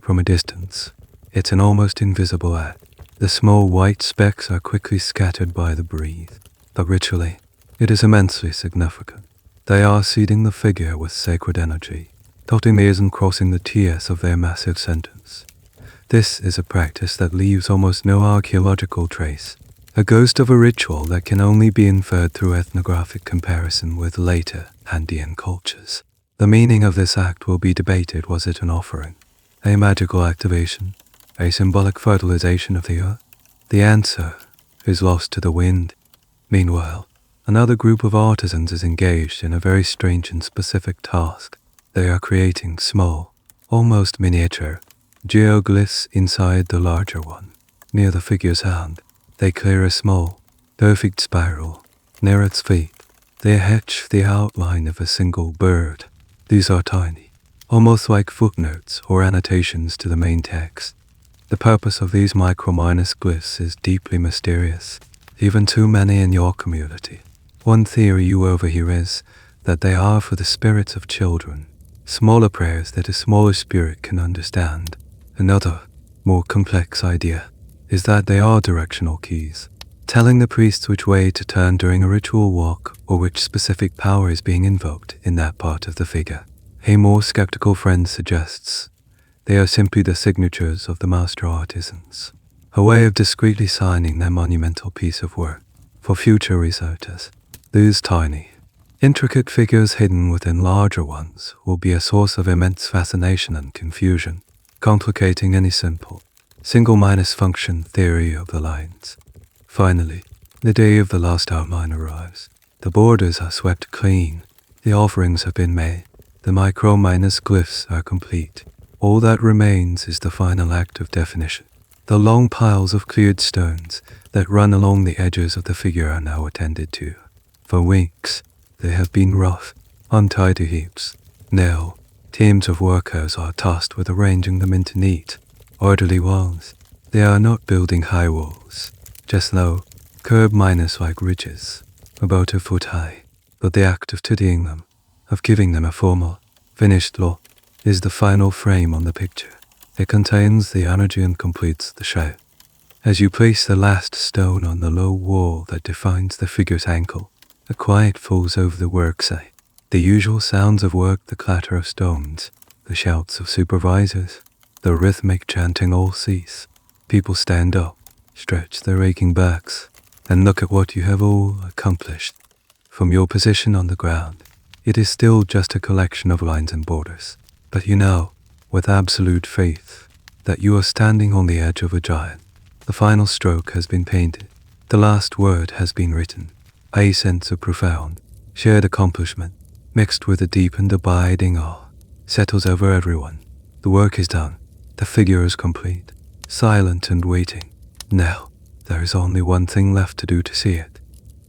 From a distance, it's an almost invisible act. The small white specks are quickly scattered by the breeze, but ritually, it is immensely significant. They are seeding the figure with sacred energy, dotting the I's and crossing the T's of their massive sentence. This is a practice that leaves almost no archaeological trace, a ghost of a ritual that can only be inferred through ethnographic comparison with later Andean cultures. The meaning of this act will be debated. Was it an offering, a magical activation, a symbolic fertilization of the earth? The answer is lost to the wind. Meanwhile, another group of artisans is engaged in a very strange and specific task. They are creating small, almost miniature, geoglyphs inside the larger one. Near the figure's hand, they clear a small, perfect spiral. Near its feet, they etch the outline of a single bird. These are tiny, almost like footnotes or annotations to the main text. The purpose of these micro-glyphs is deeply mysterious, even to many in your community. One theory you overhear is that they are for the spirits of children, smaller prayers that a smaller spirit can understand. Another, more complex idea is that they are directional keys, telling the priests which way to turn during a ritual walk or which specific power is being invoked in that part of the figure. A more skeptical friend suggests they are simply the signatures of the master artisans, a way of discreetly signing their monumental piece of work for future researchers. These tiny, intricate figures hidden within larger ones will be a source of immense fascination and confusion, complicating any simple, single-minus function theory of the lines. Finally, the day of the last outline arrives. The borders are swept clean, the offerings have been made, the micro-minus glyphs are complete. All that remains is the final act of definition. The long piles of cleared stones that run along the edges of the figure are now attended to. For weeks, they have been rough, untidy heaps. Now, teams of workers are tasked with arranging them into neat, orderly walls. They are not building high walls, just low, curb-minus-like ridges, about a foot high. But the act of tidying them, of giving them a formal, finished look, is the final frame on the picture. It contains the energy and completes the shape. As you place the last stone on the low wall that defines the figure's ankle, a quiet falls over the worksite. The usual sounds of work, the clatter of stones, the shouts of supervisors, the rhythmic chanting all cease. People stand up, stretch their aching backs, and look at what you have all accomplished. From your position on the ground, it is still just a collection of lines and borders. But you know, with absolute faith, that you are standing on the edge of a giant. The final stroke has been painted. The last word has been written. A sense of profound, shared accomplishment, mixed with a deep and abiding awe, settles over everyone. The work is done. The figure is complete, silent and waiting. Now, there is only one thing left to do to see it.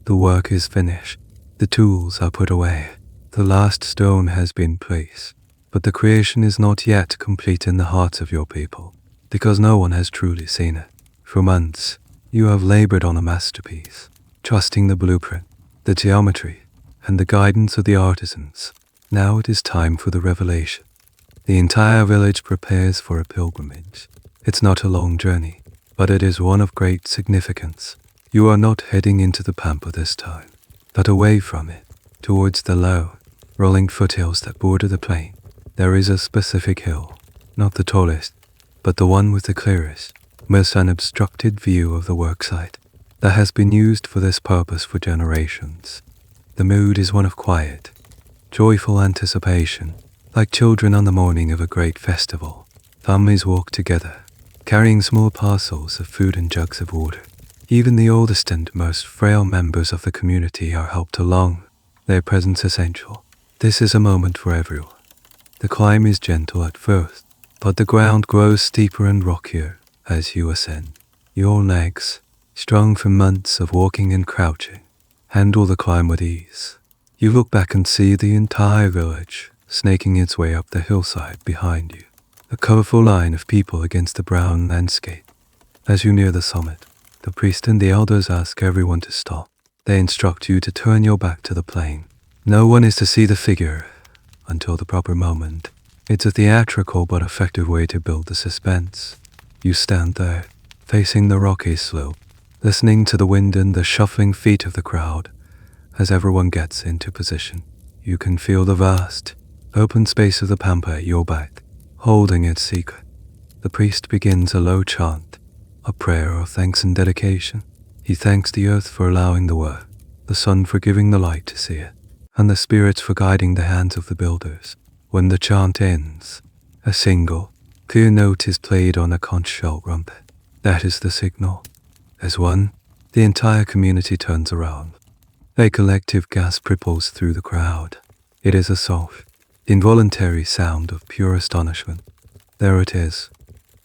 The work is finished. The tools are put away. The last stone has been placed. But the creation is not yet complete in the hearts of your people, because no one has truly seen it. For months, you have labored on a masterpiece, trusting the blueprint, the geometry, and the guidance of the artisans. Now it is time for the revelation. The entire village prepares for a pilgrimage. It's not a long journey, but it is one of great significance. You are not heading into the Pampa this time, but away from it, towards the low, rolling foothills that border the plain. There is a specific hill, not the tallest, but the one with the clearest, most unobstructed view of the worksite, that has been used for this purpose for generations. The mood is one of quiet, joyful anticipation, like children on the morning of a great festival. Families walk together, carrying small parcels of food and jugs of water. Even the oldest and most frail members of the community are helped along, their presence essential. This is a moment for everyone. The climb is gentle at first, but the ground grows steeper and rockier as you ascend. Your legs, strong from months of walking and crouching, handle the climb with ease. You look back and see the entire village snaking its way up the hillside behind you, a colorful line of people against the brown landscape. As you near the summit, the priest and the elders ask everyone to stop. They instruct you to turn your back to the plain. No one is to see the figure until the proper moment. It's a theatrical but effective way to build the suspense. You stand there, facing the rocky slope, listening to the wind and the shuffling feet of the crowd. As everyone gets into position, you can feel the vast, open space of the Pampa at your back, holding its secret. The priest begins a low chant, a prayer of thanks and dedication. He thanks the earth for allowing the work, the sun for giving the light to see it, and the spirits for guiding the hands of the builders. When the chant ends, a single, clear note is played on a conch shell trumpet. That is the signal. As one, the entire community turns around. A collective gasp ripples through the crowd. It is a soft, involuntary sound of pure astonishment. There it is.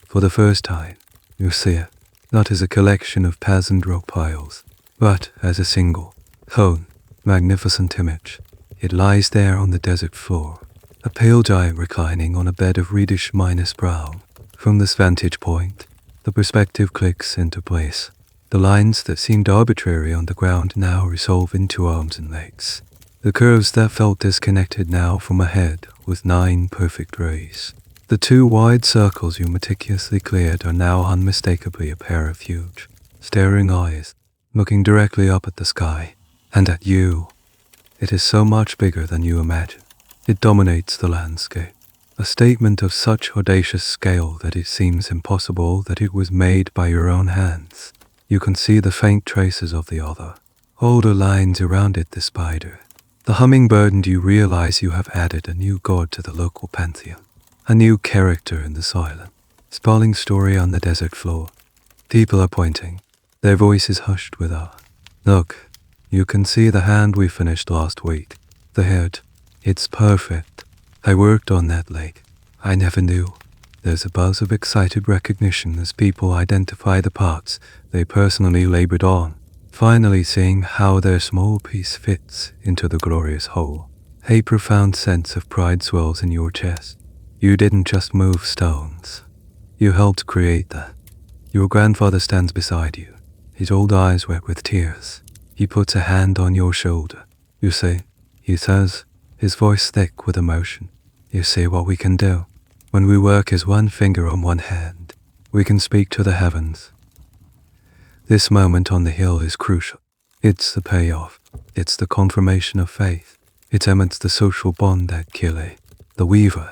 For the first time, you see it, not as a collection of peasant rock piles, but as a single, whole, magnificent image. It lies there on the desert floor, a pale giant reclining on a bed of reddish-minus brown. From this vantage point, the perspective clicks into place. The lines that seemed arbitrary on the ground now resolve into arms and legs. the curves that felt disconnected now from a head with 9 perfect rays. The 2 wide circles you meticulously cleared are now unmistakably a pair of huge, staring eyes, looking directly up at the sky, and at you. It is so much bigger than you imagine. It dominates the landscape, a statement of such audacious scale that it seems impossible that it was made by your own hands. You can see the faint traces of the other, older lines around it, the spider, the hummingbird, and you realize you have added a new god to the local pantheon, a new character in the silent, sprawling story on the desert floor. People are pointing, their voices hushed with awe. Look, you can see the hand we finished last week, the head. It's perfect. I worked on that lake. I never knew. There's a buzz of excited recognition as people identify the parts they personally labored on, finally seeing how their small piece fits into the glorious whole. A profound sense of pride swells in your chest. You didn't just move stones. You helped create that. Your grandfather stands beside you, his old eyes wet with tears. He puts a hand on your shoulder. You see, he says, his voice thick with emotion, you see what we can do. When we work as one finger on one hand, we can speak to the heavens. This moment on the hill is crucial. It's the payoff. It's the confirmation of faith. It emits the social bond that Kile, the weaver,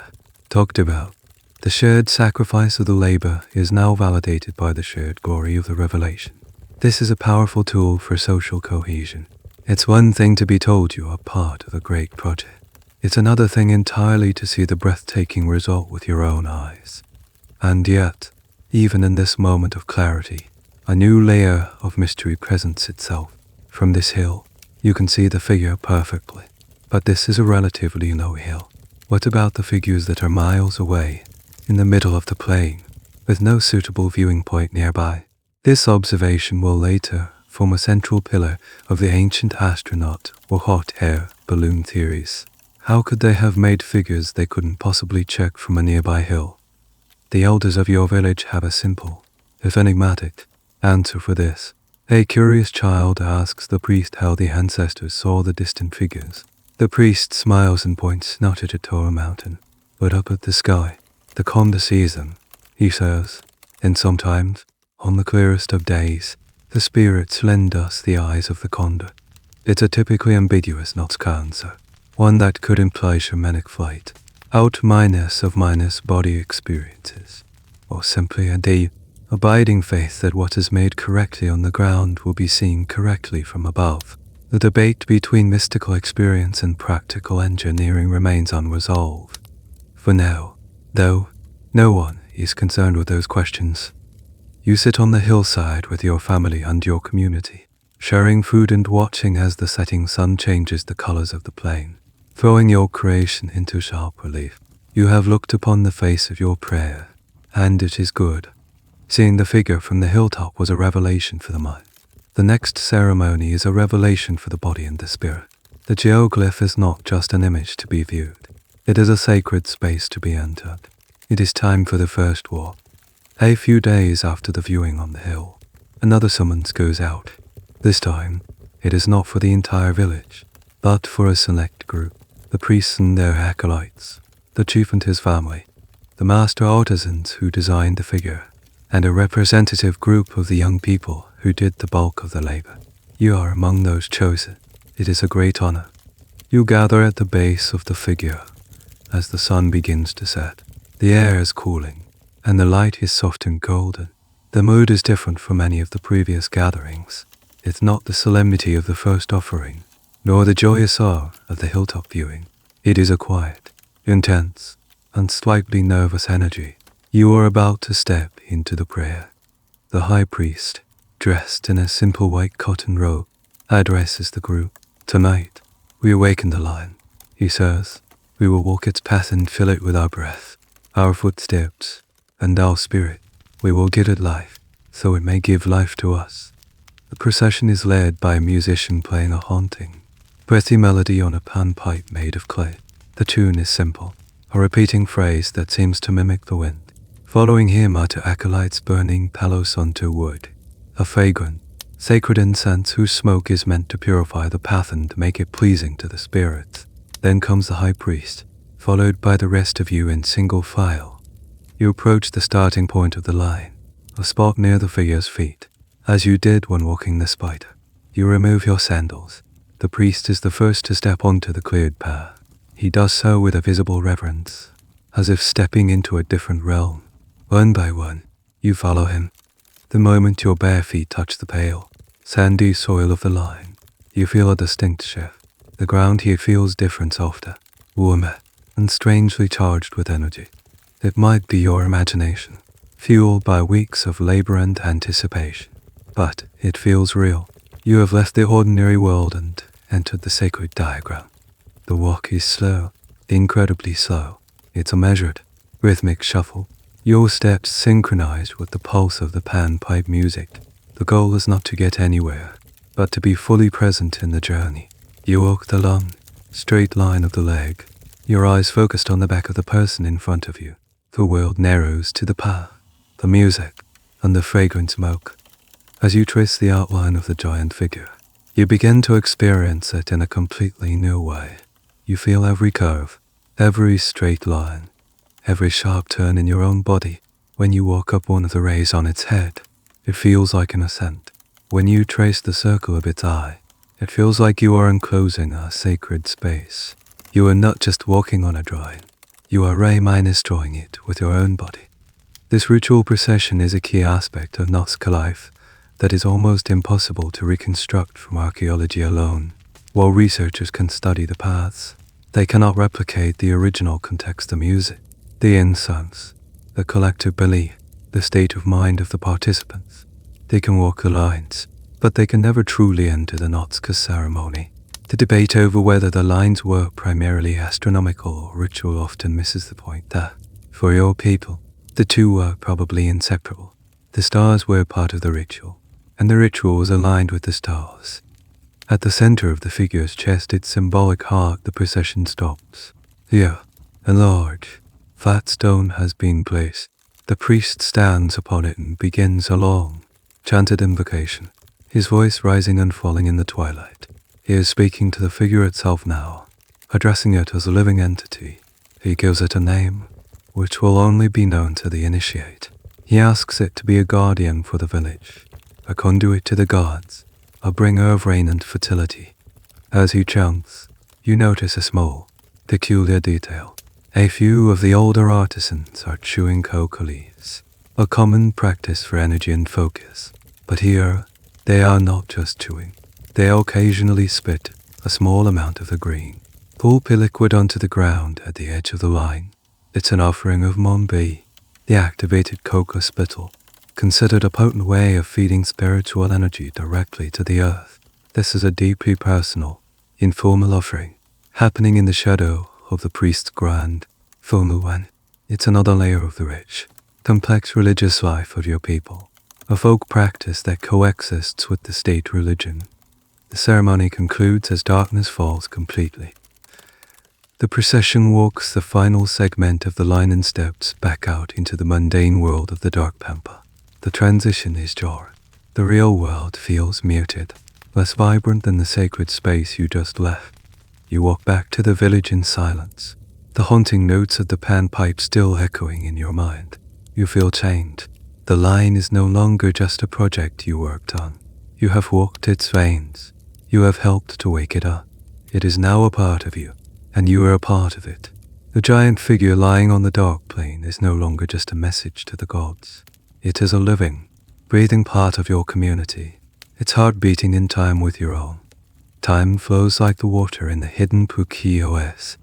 talked about. The shared sacrifice of the labor is now validated by the shared glory of the revelation. This is a powerful tool for social cohesion. It's one thing to be told you are part of a great project. It's another thing entirely to see the breathtaking result with your own eyes. And yet, even in this moment of clarity, a new layer of mystery presents itself. From this hill, you can see the figure perfectly. But this is a relatively low hill. What about the figures that are miles away, in the middle of the plain, with no suitable viewing point nearby? This observation will later form a central pillar of the ancient astronaut or hot air balloon theories. How could they have made figures they couldn't possibly check from a nearby hill? The elders of your village have a simple, if enigmatic, answer for this. A curious child asks the priest how the ancestors saw the distant figures. The priest smiles and points not at a tall mountain, but up at the sky. The condor sees them, he says, and sometimes, on the clearest of days, the spirits lend us the eyes of the condor. It's a typically ambiguous Nazca answer, one that could imply shamanic flight, out minus body experiences, or simply a deep, abiding faith that what is made correctly on the ground will be seen correctly from above. The debate between mystical experience and practical engineering remains unresolved. For now, though, no one is concerned with those questions. You sit on the hillside with your family and your community, sharing food and watching as the setting sun changes the colors of the plain, throwing your creation into sharp relief. You have looked upon the face of your prayer, and it is good. Seeing the figure from the hilltop was a revelation for the mind. The next ceremony is a revelation for the body and the spirit. The geoglyph is not just an image to be viewed. It is a sacred space to be entered. It is time for the first walk. A few days after the viewing on the hill, another summons goes out. This time, it is not for the entire village, but for a select group. The priests and their acolytes, the chief and his family, the master artisans who designed the figure, and a representative group of the young people who did the bulk of the labor. You are among those chosen. It is a great honor. You gather at the base of the figure as the sun begins to set. The air is cooling, and the light is soft and golden. The mood is different from any of the previous gatherings. It's not the solemnity of the first offering, nor the joyous awe of the hilltop viewing. It is a quiet, intense, and slightly nervous energy. You are about to step into the prayer. The high priest, dressed in a simple white cotton robe, addresses the group. Tonight, we awaken the lion, he says. We will walk its path and fill it with our breath, our footsteps, and our spirit. We will give it life, so it may give life to us. The procession is led by a musician playing a haunting, breathy melody on a panpipe made of clay. The tune is simple, a repeating phrase that seems to mimic the wind. Following him are two acolytes burning palos onto wood, a fragrant, sacred incense whose smoke is meant to purify the path and make it pleasing to the spirits. Then comes the high priest, followed by the rest of you in single file. You approach the starting point of the line, a spot near the figure's feet, as you did when walking the spider. You remove your sandals. The priest is the first to step onto the cleared path. He does so with a visible reverence, as if stepping into a different realm. One by one, you follow him. The moment your bare feet touch the pale, sandy soil of the line, you feel a distinct shift. The ground here feels different, softer, warmer, and strangely charged with energy. It might be your imagination, fueled by weeks of labor and anticipation, but it feels real. You have left the ordinary world and entered the sacred diagram. The walk is slow, incredibly slow. It's a measured, rhythmic shuffle, your steps synchronized with the pulse of the panpipe music. The goal is not to get anywhere, but to be fully present in the journey. You walk the long, straight line of the leg, your eyes focused on the back of the person in front of you. The world narrows to the path, the music, and the fragrant smoke. As you trace the outline of the giant figure, you begin to experience it in a completely new way. You feel every curve, every straight line, every sharp turn in your own body. When you walk up one of the rays on its head, it feels like an ascent. When you trace the circle of its eye, it feels like you are enclosing a sacred space. You are not just walking on a drawing, you are drawing it with your own body. This ritual procession is a key aspect of Nazca life that is almost impossible to reconstruct from archaeology alone. While researchers can study the paths, they cannot replicate the original context of music, the incense, the collective belief, the state of mind of the participants. They can walk the lines, but they can never truly enter the Nazca ceremony. The debate over whether the lines were primarily astronomical or ritual often misses the point that, for your people, the two were probably inseparable. The stars were part of the ritual, and the ritual was aligned with the stars. At the center of the figure's chest, its symbolic heart, the procession stops. Here, a large, flat stone has been placed. The priest stands upon it and begins a long, chanted invocation, his voice rising and falling in the twilight. He is speaking to the figure itself now, addressing it as a living entity. He gives it a name, which will only be known to the initiate. He asks it to be a guardian for the village, a conduit to the gods, a bringer of rain and fertility. As he chants, you notice a small, peculiar detail. A few of the older artisans are chewing coca leaves, a common practice for energy and focus. But here, they are not just chewing. They occasionally spit a small amount of the green, pulpy liquid onto the ground at the edge of the line. It's an offering of Mombi, the activated coca spittle, considered a potent way of feeding spiritual energy directly to the earth. This is a deeply personal, informal offering, happening in the shadow of the priest's grand, formal one. It's another layer of the rich, complex religious life of your people, a folk practice that coexists with the state religion. The ceremony concludes as darkness falls completely. The procession walks the final segment of the line and steps back out into the mundane world of the dark Pampa. The transition is jarring. The real world feels muted, less vibrant than the sacred space you just left. You walk back to the village in silence, the haunting notes of the panpipe still echoing in your mind. You feel changed. The line is no longer just a project you worked on. You have walked its veins. You have helped to wake it up. It is now a part of you, and you are a part of it. The giant figure lying on the dark plain is no longer just a message to the gods. It is a living, breathing part of your community, its heart beating in time with your own. Time flows like the water in the hidden Puquios,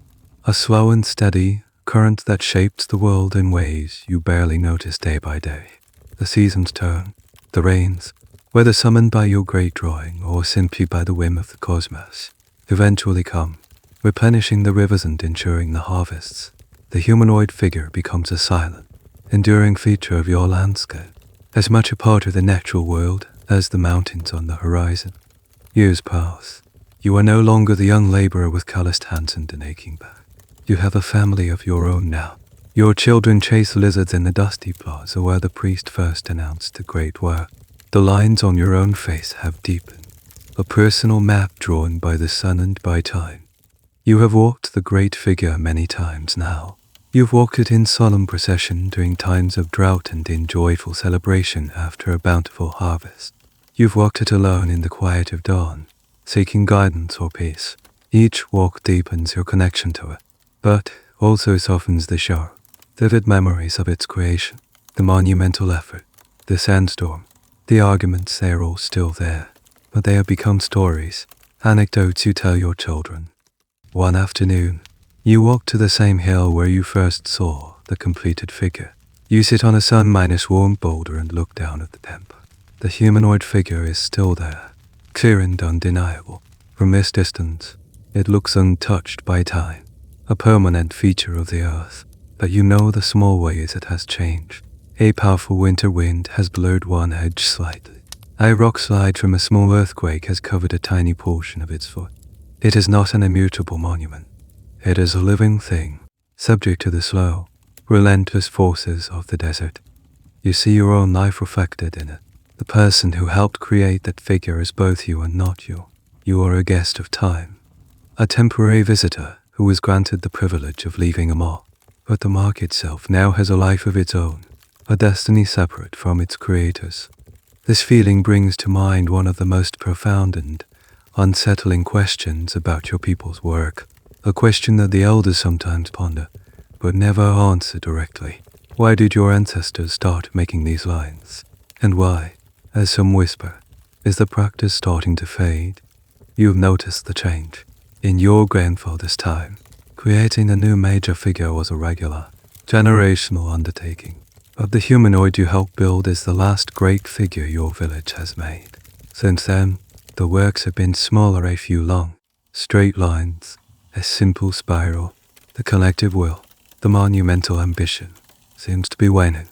a slow and steady current that shapes the world in ways you barely notice day by day. The seasons turn, the rains, whether summoned by your great drawing or simply by the whim of the cosmos, eventually come, replenishing the rivers and ensuring the harvests. The humanoid figure becomes a silent, enduring feature of your landscape, as much a part of the natural world as the mountains on the horizon. Years pass. You are no longer the young laborer with calloused hands and an aching back. You have a family of your own now. Your children chase lizards in the dusty plaza where the priest first announced the great work. The lines on your own face have deepened, a personal map drawn by the sun and by time. You have walked the great figure many times now. You've walked it in solemn procession during times of drought and in joyful celebration after a bountiful harvest. You've walked it alone in the quiet of dawn, seeking guidance or peace. Each walk deepens your connection to it, but also softens the sharp, vivid memories of its creation, the monumental effort, the sandstorm, the arguments. They are all still there, but they have become stories, anecdotes you tell your children. One afternoon, you walk to the same hill where you first saw the completed figure. You sit on a sun-warmed boulder and look down at the Pampa. The humanoid figure is still there, clear and undeniable. From this distance, it looks untouched by time, a permanent feature of the earth. But you know the small ways it has changed. A powerful winter wind has blurred one edge slightly. A rock slide from a small earthquake has covered a tiny portion of its foot. It is not an immutable monument. It is a living thing, subject to the slow, relentless forces of the desert. You see your own life reflected in it. The person who helped create that figure is both you and not you. You are a guest of time, a temporary visitor who was granted the privilege of leaving a mark. But the mark itself now has a life of its own, a destiny separate from its creators. This feeling brings to mind one of the most profound and unsettling questions about your people's work, a question that the elders sometimes ponder, but never answer directly. Why did your ancestors start making these lines? And why, as some whisper, is the practice starting to fade? You've noticed the change. In your grandfather's time, creating a new major figure was a regular, generational undertaking. But the humanoid you helped build is the last great figure your village has made. Since then, the works have been smaller, a few long, straight lines, a simple spiral. The collective will, the monumental ambition, seems to be waning.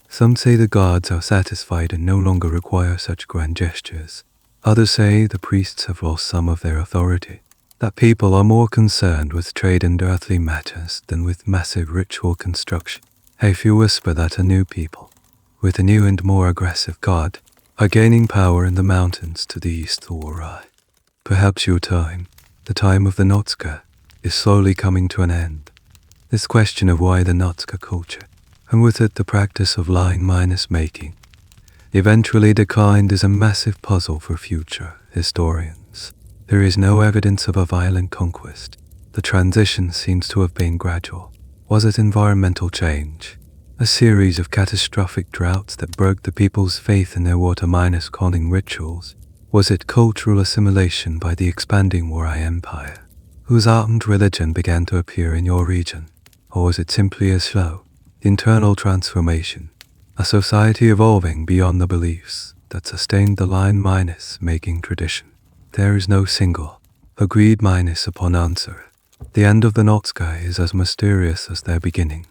Some say the gods are satisfied and no longer require such grand gestures. Others say the priests have lost some of their authority, that people are more concerned with trade and earthly matters than with massive ritual construction. A few whisper that a new people, with a new and more aggressive god, are gaining power in the mountains to the east or I. Perhaps your time, the time of the Nazca, is slowly coming to an end. This question of why the Nazca culture, and with it the practice of line-making, eventually declined is a massive puzzle for future historians. There is no evidence of a violent conquest. The transition seems to have been gradual. Was it environmental change? A series of catastrophic droughts that broke the people's faith in their water-conning rituals? Was it cultural assimilation by the expanding Warai Empire, whose armed religion began to appear in your region? Or was it simply a slow, internal transformation, a society evolving beyond the beliefs that sustained the line-making tradition? There is no single, agreed upon answer. The end of the Nazca is as mysterious as their beginning.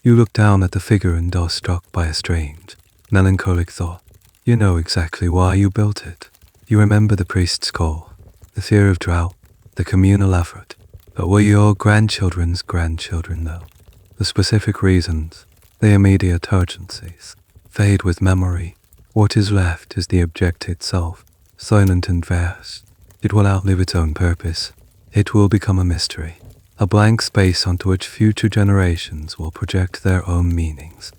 You look down at the figure and are struck by a strange, melancholic thought. You know exactly why you built it. You remember the priest's call, the fear of drought, the communal effort. But will your grandchildren's grandchildren know? The specific reasons, the immediate urgencies, fade with memory. What is left is the object itself, silent and vast. It will outlive its own purpose. It will become a mystery, a blank space onto which future generations will project their own meanings.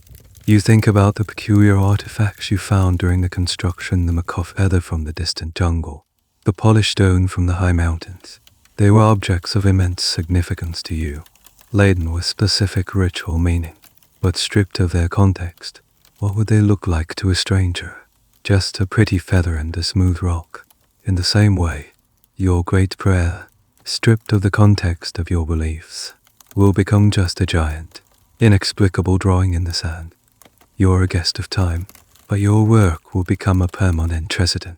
You think about the peculiar artifacts you found during the construction, the macaw feather from the distant jungle, the polished stone from the high mountains. They were objects of immense significance to you, laden with specific ritual meaning. But stripped of their context, what would they look like to a stranger? Just a pretty feather and a smooth rock. In the same way, your great prayer, stripped of the context of your beliefs, will become just a giant, inexplicable drawing in the sand. You're a guest of time, but your work will become a permanent precedent.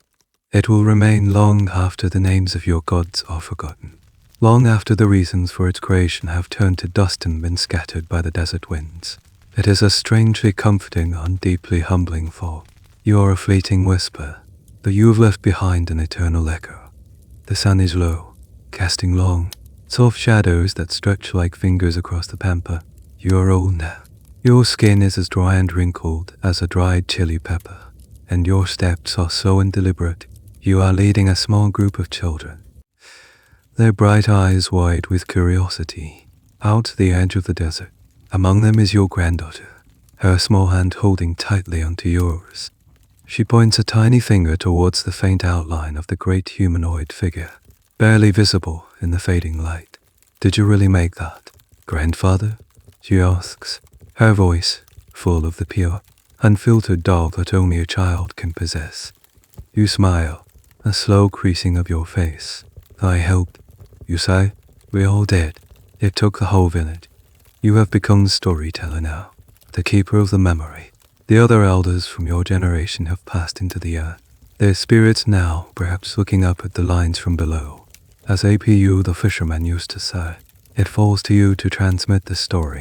It will remain long after the names of your gods are forgotten, long after the reasons for its creation have turned to dust and been scattered by the desert winds. It is a strangely comforting and deeply humbling thought. You are a fleeting whisper, but you have left behind an eternal echo. The sun is low, casting long, soft shadows that stretch like fingers across the Pampa. You are old now. Your skin is as dry and wrinkled as a dried chili pepper. and your steps are so indeliberate. You are leading a small group of children, their bright eyes wide with curiosity, out to the edge of the desert. Among them is your granddaughter, her small hand holding tightly onto yours. She points a tiny finger towards the faint outline of the great humanoid figure, barely visible in the fading light. Did you really make that, grandfather? She asks, her voice full of the pure, unfiltered dog that only a child can possess. You smile, a slow creasing of your face. I helped, you say? We all did. It took the whole village. You have become the storyteller now, the keeper of the memory. The other elders from your generation have passed into the earth, their spirits now perhaps looking up at the lines from below. As APU the fisherman used to say, it falls to you to transmit the story